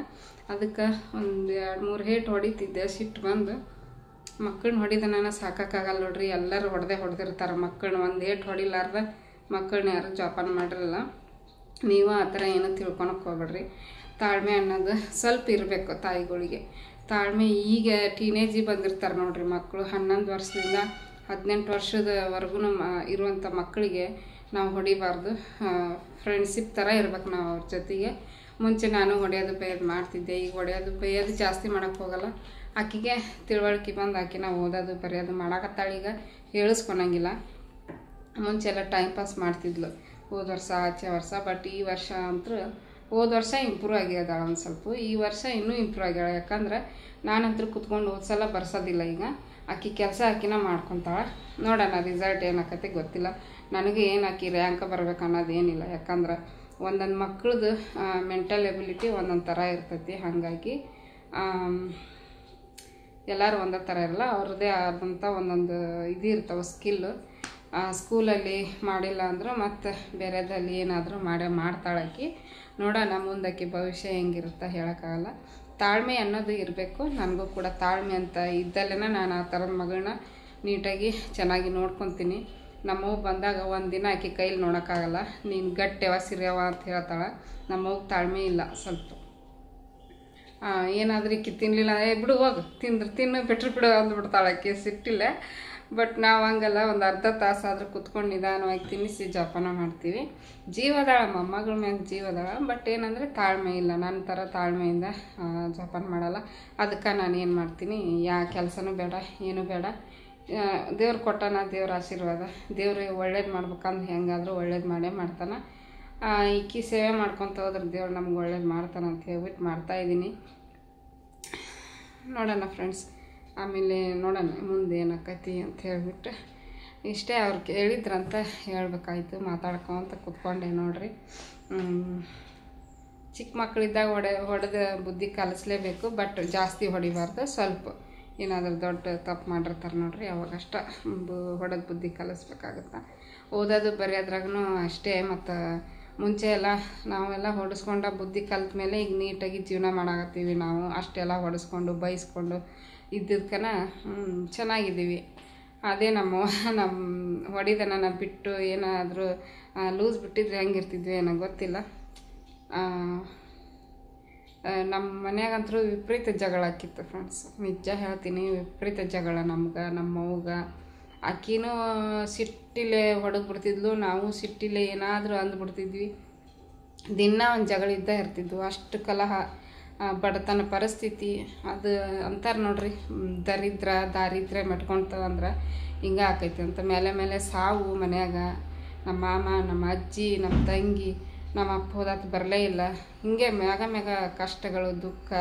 ಅದಕ್ಕೆ ಒಂದು 2-3 ಏಟು ಹೊಡಿತಿದ್ದೆ. ಸಿಟ್ಟು ಬಂದು ಮಕ್ಕಳನ್ನ ಹೊಡಿದ ನಾನು ಸಾಕಾಗಲ್ಲ ನೋಡ್ರಿ. ಎಲ್ಲರೂ ಹೊಡೆದಿರ್ತಾರೆ ಮಕ್ಕಳನ್ನ. ಒಂದು ಏಟು ಹೊಡಿಲಾರ್ದ ಮಕ್ಕಳನ್ನ ಯಾರು ಜೋಪಾನ ಮಾಡಿರಲ್ಲ. ನೀವು ಆ ಥರ ಏನೋ ತಿಳ್ಕೊಳಕ್ಕೆ ಹೋಗ್ಬೇಡ್ರಿ. ತಾಳ್ಮೆ ಅನ್ನೋದು ಸ್ವಲ್ಪ ಇರಬೇಕು ತಾಯಿಗಳಿಗೆ. ತಾಳ್ಮೆ ಈಗ ಟೀನೇಜಿಗೆ ಬಂದಿರ್ತಾರೆ ನೋಡ್ರಿ ಮಕ್ಕಳು. 11 ವರ್ಷದಿಂದ 18 ವರ್ಷದವರೆಗೂ ಇರುವಂಥ ಮಕ್ಕಳಿಗೆ ನಾವು ಹೊಡಿಬಾರ್ದು. ಫ್ರೆಂಡ್ಶಿಪ್ ಥರ ಇರ್ಬೇಕು ನಾವು ಅವ್ರ ಜೊತೆಗೆ. ಮುಂಚೆ ನಾನು ಹೊಡೆಯೋದು ಬೈಯೋದು ಮಾಡ್ತಿದ್ದೆ. ಈಗ ಹೊಡೆಯೋದು ಬೈಯೋದು ಜಾಸ್ತಿ ಮಾಡೋಕ್ಕೆ ಹೋಗಲ್ಲ. ಆಕೆಗೆ ತಿಳುವಳಿಕೆ ಬಂದು ಆಕಿನ ಓದೋದು ಬರೆಯೋದು ಮಾಡಾಕತ್ತಾಳೆ. ಈಗ ಹೇಳಿಸ್ಕೊಳಂಗಿಲ್ಲ. ಮುಂಚೆ ಎಲ್ಲ ಟೈಮ್ ಪಾಸ್ ಮಾಡ್ತಿದ್ಲು ಹೋದ ವರ್ಷ ಆಚೆ ವರ್ಷ. ಬಟ್ ಈ ವರ್ಷ ಅಂತೂ ಹೋದ ವರ್ಷ ಇಂಪ್ರೂವ್ ಆಗ್ಯದಾಳ ಒಂದು ಸ್ವಲ್ಪ. ಈ ವರ್ಷ ಇನ್ನೂ ಇಂಪ್ರೂವ್ ಆಗ್ಯಾಳ. ಯಾಕಂದ್ರೆ ನಾನಂತೂ ಕುತ್ಕೊಂಡು ಓದ್ಸಲ ಬರ್ಸೋದಿಲ್ಲ. ಈಗ ಆಕೆ ಕೆಲಸ ಆಕಿನ ಮಾಡ್ಕೊತಾಳೆ. ನೋಡೋಣ ರಿಸಲ್ಟ್ ಏನಾಕತಿ ಗೊತ್ತಿಲ್ಲ. ನನಗೆ ಏನು ಆಕಿ ರ್ಯಾಂಕ್ ಬರ್ಬೇಕು ಅನ್ನೋದು ಏನಿಲ್ಲ. ಯಾಕಂದ್ರೆ ಒಂದೊಂದು ಮಕ್ಳದ್ದು ಮೆಂಟಲ್ ಎಬಿಲಿಟಿ ಒಂದೊಂದು ಥರ ಇರ್ತೈತಿ. ಹಾಗಾಗಿ ಎಲ್ಲರೂ ಒಂದೇ ಥರ ಇರಲ್ಲ. ಅವ್ರದ್ದೇ ಆದಂಥ ಒಂದೊಂದು ಇದು ಇರ್ತಾವೆ ಸ್ಕಿಲ್ಲು. ಸ್ಕೂಲಲ್ಲಿ ಮಾಡಿಲ್ಲ ಅಂದ್ರೆ ಮತ್ತು ಬೇರೆದಲ್ಲಿ ಏನಾದರೂ ಮಾಡ್ತಾಳಾಕಿ. ನೋಡೋಣ ಮುಂದಕ್ಕೆ ಭವಿಷ್ಯ ಹೆಂಗಿರುತ್ತೆ ಹೇಳೋಕ್ಕಾಗಲ್ಲ. ತಾಳ್ಮೆ ಅನ್ನೋದು ಇರಬೇಕು. ನನಗೂ ಕೂಡ ತಾಳ್ಮೆ ಅಂತ ಇದ್ದಲ್ಲೇ ನಾನು ಆ ಥರದ ಮಗಳನ್ನ ನೀಟಾಗಿ ಚೆನ್ನಾಗಿ ನೋಡ್ಕೊತೀನಿ. ನಮ್ಮವ್ವ ಬಂದಾಗ ಒಂದು ದಿನ ಆಕೆ ಕೈಲಿ ನೋಡೋಕ್ಕಾಗಲ್ಲ. ನೀನು ಗಟ್ಟೆವ ಸಿರಿಯವ ಅಂತ ಹೇಳ್ತಾಳೆ. ನಮ್ಮವ್ಗೆ ತಾಳ್ಮೆ ಇಲ್ಲ ಸ್ವಲ್ಪ. ಏನಾದರೂ ಈಕೆ ತಿನ್ನಲಿಲ್ಲ ಬಿಡು ಹೋಗು ತಿನ್ನು ಬಿಟ್ರು ಅಂದ್ಬಿಡ್ತಾಳೆ ಆಕೆ. ಸಿಟ್ಟಿಲ್ಲ. ಬಟ್ ನಾವು ಹಂಗಲ್ಲ, ಒಂದು ಅರ್ಧ ತಾಸಾದರೂ ಕುತ್ಕೊಂಡು ನಿಧಾನವಾಗಿ ತಿನ್ನಿಸಿ ಜೋಪಾನ ಮಾಡ್ತೀವಿ. ಜೀವದಾಳ ಮೊಮ್ಮಗಳ ಮ್ಯಾಗ ಜೀವದಾಳ. ಬಟ್ ಏನಂದರೆ ತಾಳ್ಮೆ ಇಲ್ಲ. ನನ್ನ ಥರ ತಾಳ್ಮೆಯಿಂದ ಜೋಪಾನ ಮಾಡಲ್ಲ. ಅದಕ್ಕೆ ನಾನು ಏನು ಮಾಡ್ತೀನಿ, ಯಾವ ಕೆಲಸನೂ ಬೇಡ ಏನೂ ಬೇಡ. ದೇವ್ರು ಕೊಟ್ಟನ, ದೇವ್ರ ಆಶೀರ್ವಾದ. ದೇವ್ರು ಒಳ್ಳೇದು ಮಾಡ್ಬೇಕಂದ್ರೆ ಹೆಂಗಾದರೂ ಒಳ್ಳೇದು ಮಾಡೇ ಮಾಡ್ತಾನೆ. ಈಕಿ ಸೇವೆ ಮಾಡ್ಕೊತ ಹೋದ್ರೆ ದೇವ್ರು ನಮ್ಗೆ ಒಳ್ಳೇದು ಮಾಡ್ತಾನೆ ಅಂತ ಹೇಳ್ಬಿಟ್ಟು ಮಾಡ್ತಾಯಿದ್ದೀನಿ. ನೋಡೋಣ ಫ್ರೆಂಡ್ಸ್, ಆಮೇಲೆ ನೋಡೋಣ ಮುಂದೆ ಏನಾಕೈತಿ ಅಂತ ಹೇಳ್ಬಿಟ್ಟು ಇಷ್ಟೇ. ಅವ್ರು ಹೇಳಿದ್ರಂತ ಹೇಳ್ಬೇಕಾಯ್ತು. ಮಾತಾಡ್ಕೊಂತ ಕೂತ್ಕೊಂಡೆ ನೋಡ್ರಿ. ಚಿಕ್ಕ ಮಕ್ಕಳಿದ್ದಾಗ ಹೊಡೆದ ಬುದ್ಧಿ ಕಲಿಸ್ಲೇಬೇಕು. ಬಟ್ ಜಾಸ್ತಿ ಹೊಡಿಬಾರ್ದು. ಸ್ವಲ್ಪ ಏನಾದರೂ ದೊಡ್ಡ ತಪ್ಪು ಮಾಡಿರ್ತಾರೆ ನೋಡ್ರಿ, ಅವಾಗಷ್ಟ ಹೊಡೆದ ಬುದ್ಧಿ ಕಲಿಸ್ಬೇಕಾಗತ್ತೆ. ಓದೋದು ಬರೆಯೋದ್ರಾಗೂ ಅಷ್ಟೇ. ಮತ್ತು ಮುಂಚೆ ಎಲ್ಲ ನಾವೆಲ್ಲ ಹೊಡೆಸ್ಕೊಂಡ ಬುದ್ಧಿ ಕಲ್ತ ಮೇಲೆ ಈಗ ನೀಟಾಗಿ ಜೀವನ ಮಾಡಾಕತ್ತೀವಿ. ನಾವು ಅಷ್ಟೆಲ್ಲ ಹೊಡೆಸ್ಕೊಂಡು ಬೈಸ್ಕೊಂಡು ಇದ್ದಿದ್ಕನ ಚೆನ್ನಾಗಿದ್ದೀವಿ. ಅದೇ ನಮ್ಮ ಹೊಡಿದನ ಬಿಟ್ಟು ಏನಾದರೂ ಲೂಸ್ ಬಿಟ್ಟಿದ್ರೆ ಹೆಂಗಿರ್ತಿದ್ವಿ ಏನೋ ಗೊತ್ತಿಲ್ಲ. ನಮ್ಮ ಮನ್ಯಾಗಂತೂ ವಿಪರೀತ ಜಗಳ ಆಕಿತ್ತು ಫ್ರೆಂಡ್ಸ್. ನಿಜ ಹೇಳ್ತೀನಿ, ವಿಪರೀತ ಜಗಳ ನಮ್ಗೆ ನಮ್ಮವ್ಗೆ. ಆಕಿನೂ ಸಿಟ್ಟಿಲೆ ಹೊಡೆದ್ಬಿಡ್ತಿದ್ಲು, ನಾವು ಸಿಟ್ಟಿಲೆ ಏನಾದರೂ ಅಂದ್ಬಿಡ್ತಿದ್ವಿ. ದಿನ ಒಂದು ಜಗಳ ಇದ್ದೇ ಇರ್ತಿದ್ವು. ಅಷ್ಟು ಕಲಹ, ಬಡತನ ಪರಿಸ್ಥಿತಿ ಅದು ಅಂತಾರೆ ನೋಡ್ರಿ, ದಾರಿದ್ರ್ಯ ಮೆಟ್ಕೊಳ್ತವಂದ್ರೆ ಹಿಂಗೆ ಆಕೈತಿ ಅಂತ. ಮೇಲೆ ಸಾವು ಮನ್ಯಾಗ. ನಮ್ಮ ಮಾಮ, ನಮ್ಮ ಅಜ್ಜಿ, ನಮ್ಮ ತಂಗಿ, ನಮ್ಮ ಅಪ್ಪ ಹೋದಾತು ಬರಲೇ ಇಲ್ಲ. ಹಿಂಗೆ ಮ್ಯಾಗ ಕಷ್ಟಗಳು, ದುಃಖ,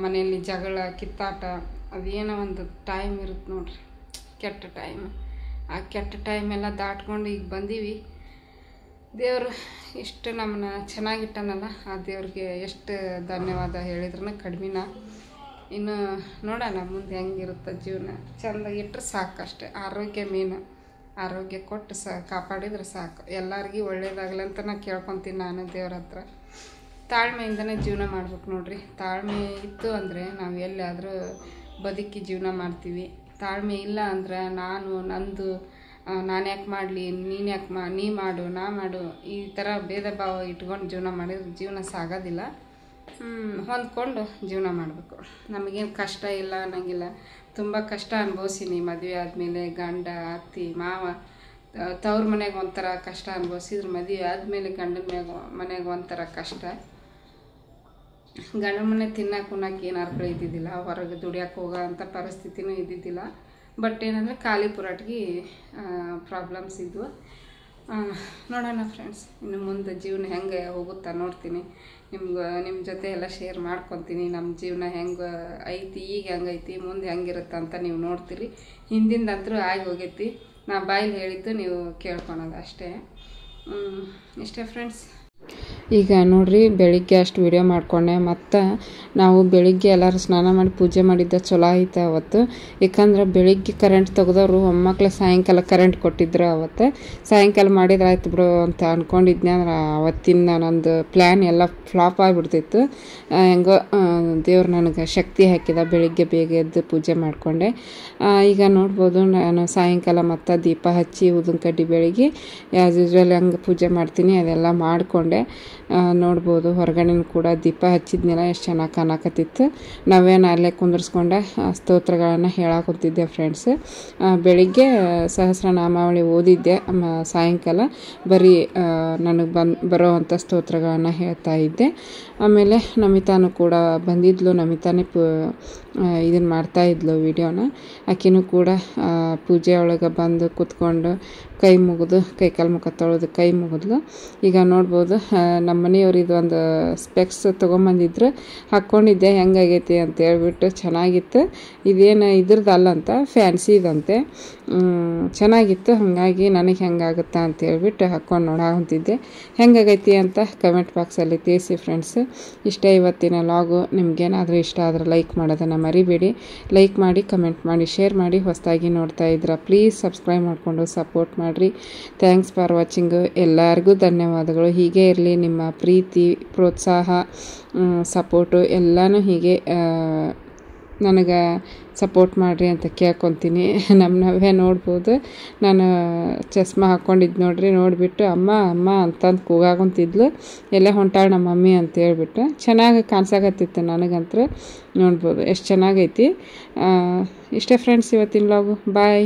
ಮನೆಯಲ್ಲಿ ಜಗಳ, ಕಿತ್ತಾಟ. ಅದೇನೋ ಒಂದು ಟೈಮ್ ಇರುತ್ತೆ ನೋಡ್ರಿ, ಕೆಟ್ಟ ಟೈಮ್. ಆ ಕೆಟ್ಟ ಟೈಮೆಲ್ಲ ದಾಟ್ಕೊಂಡು ಈಗ ಬಂದೀವಿ. ದೇವರು ಇಷ್ಟು ನಮ್ಮನ್ನ ಚೆನ್ನಾಗಿಟ್ಟನಲ್ಲ, ಆ ದೇವ್ರಿಗೆ ಎಷ್ಟು ಧನ್ಯವಾದ ಹೇಳಿದ್ರೂ ಕಡಿಮೆನ. ಇನ್ನು ನೋಡೋಣ ಮುಂದೆ ಹೆಂಗಿರುತ್ತೆ ಜೀವನ. ಚೆಂದಾಗಿ ಇಟ್ಟರೆ ಸಾಕು ಅಷ್ಟೆ. ಆರೋಗ್ಯ ಮೇನು. ಆರೋಗ್ಯ ಕೊಟ್ಟು ಕಾಪಾಡಿದ್ರೆ ಸಾಕು. ಎಲ್ಲರಿಗೂ ಒಳ್ಳೇದಾಗಲಿ ಅಂತ ನಾನು ಕೇಳ್ಕೊತೀನಿ ನಾನು ದೇವ್ರ ಹತ್ರ. ತಾಳ್ಮೆಯಿಂದನೇ ಜೀವನ ಮಾಡ್ಬೇಕು ನೋಡ್ರಿ. ತಾಳ್ಮೆ ಇತ್ತು ಅಂದರೆ ನಾವು ಎಲ್ಲಾದರೂ ಬದುಕಿ ಜೀವನ ಮಾಡ್ತೀವಿ. ತಾಳ್ಮೆ ಇಲ್ಲ ಅಂದ್ರೆ ನಂದು ನಾನು ಯಾಕೆ ಮಾಡಲಿ, ನೀನು ಯಾಕೆ ನೀ ಮಾಡು, ನಾ ಮಾಡು, ಈ ಥರ ಭೇದ ಭಾವ ಇಟ್ಕೊಂಡು ಜೀವನ ಮಾಡಿದ್ರೆ ಜೀವನ ಸಾಗೋದಿಲ್ಲ. ಹೊಂದ್ಕೊಂಡು ಜೀವನ ಮಾಡಬೇಕು. ನಮಗೇನು ಕಷ್ಟ ಇಲ್ಲ ಅನ್ನಂಗಿಲ್ಲ. ತುಂಬ ಕಷ್ಟ ಅನುಭವಿಸೀನಿ ಮದುವೆ ಆದಮೇಲೆ. ಗಂಡ, ಅತ್ತಿ, ಮಾವ, ತವ್ರ ಮನೆಗೆ ಒಂಥರ ಕಷ್ಟ ಅನುಭವಿಸಿದ್ರು. ಮದುವೆ ಆದಮೇಲೆ ಗಂಡನ ಮನೆಗೆ ಒಂಥರ ಕಷ್ಟ. ಗಂಡನ ಮನೆ ತಿನ್ನಕ್ಕೆ ಏನಾರು ಇದ್ದಿದ್ದಿಲ್ಲ. ಹೊರಗೆ ದುಡಿಯೋಕೆ ಹೋಗೋ ಅಂಥ ಪರಿಸ್ಥಿತಿನೂ ಇದ್ದಿದ್ದಿಲ್ಲ. ಬಟ್ ಏನಂದರೆ ಖಾಲಿ ಪುರಾಟಿಗೆ ಪ್ರಾಬ್ಲಮ್ಸ್ ಇದ್ವು. ನೋಡೋಣ ಫ್ರೆಂಡ್ಸ್, ಇನ್ನು ಮುಂದೆ ಜೀವನ ಹೆಂಗೆ ಹೋಗುತ್ತಾ ನೋಡ್ತೀನಿ. ನಿಮ್ಮ ಜೊತೆ ಎಲ್ಲ ಶೇರ್ ಮಾಡ್ಕೊತೀನಿ. ನಮ್ಮ ಜೀವನ ಹೆಂಗೆ ಐತಿ, ಈಗ ಹೆಂಗೈತಿ, ಮುಂದೆ ಹೆಂಗಿರುತ್ತೆ ಅಂತ ನೀವು ನೋಡ್ತೀರಿ. ಹಿಂದಿಂದಂತರೂ ಆಗಿ ಹೋಗೈತಿ. ನಾ ಬಾಯಲ್ಲಿ ಹೇಳಿದ್ದು ನೀವು ಕೇಳ್ಕೊಳೋದು ಅಷ್ಟೇ. ಇಷ್ಟೇ ಫ್ರೆಂಡ್ಸ್. ಈಗ ನೋಡ್ರಿ, ಬೆಳಿಗ್ಗೆ ಅಷ್ಟು ವಿಡಿಯೋ ಮಾಡಿಕೊಂಡೆ. ಮತ್ತು ನಾವು ಬೆಳಿಗ್ಗೆ ಎಲ್ಲರೂ ಸ್ನಾನ ಮಾಡಿ ಪೂಜೆ ಮಾಡಿದ್ದ ಚಲೋ ಐತೆ ಅವತ್ತು. ಯಾಕಂದ್ರೆ ಬೆಳಿಗ್ಗೆ ಕರೆಂಟ್ ತೆಗೆದವರು ಮೊಮ್ಮಕ್ಳು ಸಾಯಂಕಾಲ ಕರೆಂಟ್ ಕೊಟ್ಟಿದ್ರು. ಅವತ್ತು ಸಾಯಂಕಾಲ ಮಾಡಿದ್ರೆ ಆಯ್ತು ಬಿಡು ಅಂತ ಅಂದ್ಕೊಂಡಿದ್ದೆ. ಅಂದ್ರೆ ಅವತ್ತಿನ ನಂದು ಪ್ಲ್ಯಾನ್ ಎಲ್ಲ ಫ್ಲಾಪ್ ಆಗಿಬಿಡ್ತಿತ್ತು. ಹೆಂಗೋ ದೇವ್ರು ನನಗೆ ಶಕ್ತಿ ಹಾಕಿದ. ಬೆಳಿಗ್ಗೆ ಬೇಗ ಎದ್ದು ಪೂಜೆ ಮಾಡಿಕೊಂಡೆ. ಈಗ ನೋಡ್ಬೋದು, ನಾನು ಸಾಯಂಕಾಲ ಮತ್ತು ದೀಪ ಹಚ್ಚಿ ಉದಿನ ಕಡ್ಡಿ ಬೆಳಿಗ್ಗೆ ಆ್ಯಸ್ ಯೂಸ್ವಲ್ ಹೆಂಗೆ ಪೂಜೆ ಮಾಡ್ತೀನಿ ಅದೆಲ್ಲ ಮಾಡಿಕೊಂಡೆ. ನೋಡ್ಬೋದು, ಹೊರಗಡೆನೂ ಕೂಡ ದೀಪ ಹಚ್ಚಿದ್ನೆಲ್ಲ ಎಷ್ಟು ಚೆನ್ನಾಗಿ ಕಾಣಕತ್ತಿತ್ತು. ನಾವೇನು ಅಲ್ಲೇ ಕುಂದರ್ಸ್ಕೊಂಡೆ ಸ್ತೋತ್ರಗಳನ್ನು ಹೇಳಾಕೊತಿದ್ದೆ ಫ್ರೆಂಡ್ಸ್. ಬೆಳಿಗ್ಗೆ ಸಹಸ್ರನಾಮಾವಳಿ ಓದಿದ್ದೆ. ಸಾಯಂಕಾಲ ಬರೀ ನನಗೆ ಬರೋ ಅಂಥ ಸ್ತೋತ್ರಗಳನ್ನು ಹೇಳ್ತಾ ಇದ್ದೆ. ಆಮೇಲೆ ನಮಿತಾನು ಕೂಡ ಬಂದಿದ್ಲು. ನಮಿತಾನೇ ಇದನ್ನು ಮಾಡ್ತಾಯಿದ್ಲು ವಿಡಿಯೋನ. ಆಕೆನೂ ಕೂಡ ಪೂಜೆ ಒಳಗೆ ಬಂದು ಕೂತ್ಕೊಂಡು ಕೈ ಮುಗಿದು ಕೈಕಾಲು ಮುಖ ತೊಳೆದು ಕೈ ಮುಗಿದ್ಲು. ಈಗ ನೋಡ್ಬೋದು ನಮ್ಮ ಮನೆಯವ್ರು ಇದೊಂದು ಸ್ಪೆಕ್ಸ್ ತೊಗೊಂಬಂದಿದ್ರು, ಹಾಕ್ಕೊಂಡಿದ್ದೆ ಹೆಂಗಾಗೈತಿ ಅಂತ ಹೇಳ್ಬಿಟ್ಟು. ಚೆನ್ನಾಗಿತ್ತು. ಇದೇನು ಇದ್ರದ್ದಲ್ಲಂತ ಫ್ಯಾನ್ಸಿದಂತೆ, ಚೆನ್ನಾಗಿತ್ತು. ಹಾಗಾಗಿ ನನಗೆ ಹೆಂಗಾಗುತ್ತಾ ಅಂತ ಹೇಳ್ಬಿಟ್ಟು ಹಾಕ್ಕೊಂಡು ನೋಡಾಕಂತಿದ್ದೆ. ಹೆಂಗಾಗೈತಿ ಅಂತ ಕಮೆಂಟ್ ಬಾಕ್ಸಲ್ಲಿ ತಿಳಿಸಿ ಫ್ರೆಂಡ್ಸ್. ಇಷ್ಟೇ ಇವತ್ತಿನ ಲಾಗು. ನಿಮ್ಗೇನಾದರೂ ಇಷ್ಟ ಆದರೆ ಲೈಕ್ ಮಾಡೋದನ್ನು ಮರಿಬೇಡಿ. ಲೈಕ್ ಮಾಡಿ, ಕಮೆಂಟ್ ಮಾಡಿ, ಶೇರ್ ಮಾಡಿ. ಹೊಸದಾಗಿ ನೋಡ್ತಾ ಇದ್ರೆ ಪ್ಲೀಸ್ ಸಬ್ಸ್ಕ್ರೈಬ್ ಮಾಡಿಕೊಂಡು ಸಪೋರ್ಟ್ ಮಾಡಿರಿ. Thanks for watching. ಎಲ್ಲರಿಗೂ ಧನ್ಯವಾದಗಳು. ಹೀಗೆ ಇರಲಿ ನಿಮ್ಮ ಪ್ರೀತಿ, ಪ್ರೋತ್ಸಾಹ, ಸಪೋರ್ಟು ಎಲ್ಲನೂ ಹೀಗೆ ನನಗೆ ಸಪೋರ್ಟ್ ಮಾಡಿರಿ ಅಂತ ಕೇಳ್ಕೊತೀನಿ. ನಮ್ಮವೇ ನೋಡ್ಬೋದು, ನಾನು ಚಸ್ಮಾ ಹಾಕ್ಕೊಂಡಿದ್ದು ನೋಡ್ರಿ. ನೋಡಿಬಿಟ್ಟು ಅಮ್ಮ ಅಮ್ಮ ಅಂತಂದು ಕೂಗಾಕೊಂತಿದ್ಲು, ಎಲ್ಲೇ ಹೊಂಟಾಳ ನಮ್ಮ ಮಮ್ಮಿ ಅಂತ ಹೇಳ್ಬಿಟ್ಟು. ಚೆನ್ನಾಗಿ ಕಾಣಿಸಾಕತ್ತಿತ್ತು ನನಗಂತೂ. ನೋಡ್ಬೋದು ಎಷ್ಟು ಚೆನ್ನಾಗೈತಿ. ಇಷ್ಟೇ ಫ್ರೆಂಡ್ಸ್ ಇವತ್ತಿನ ವ್ಲಾಗು. ಬಾಯ್.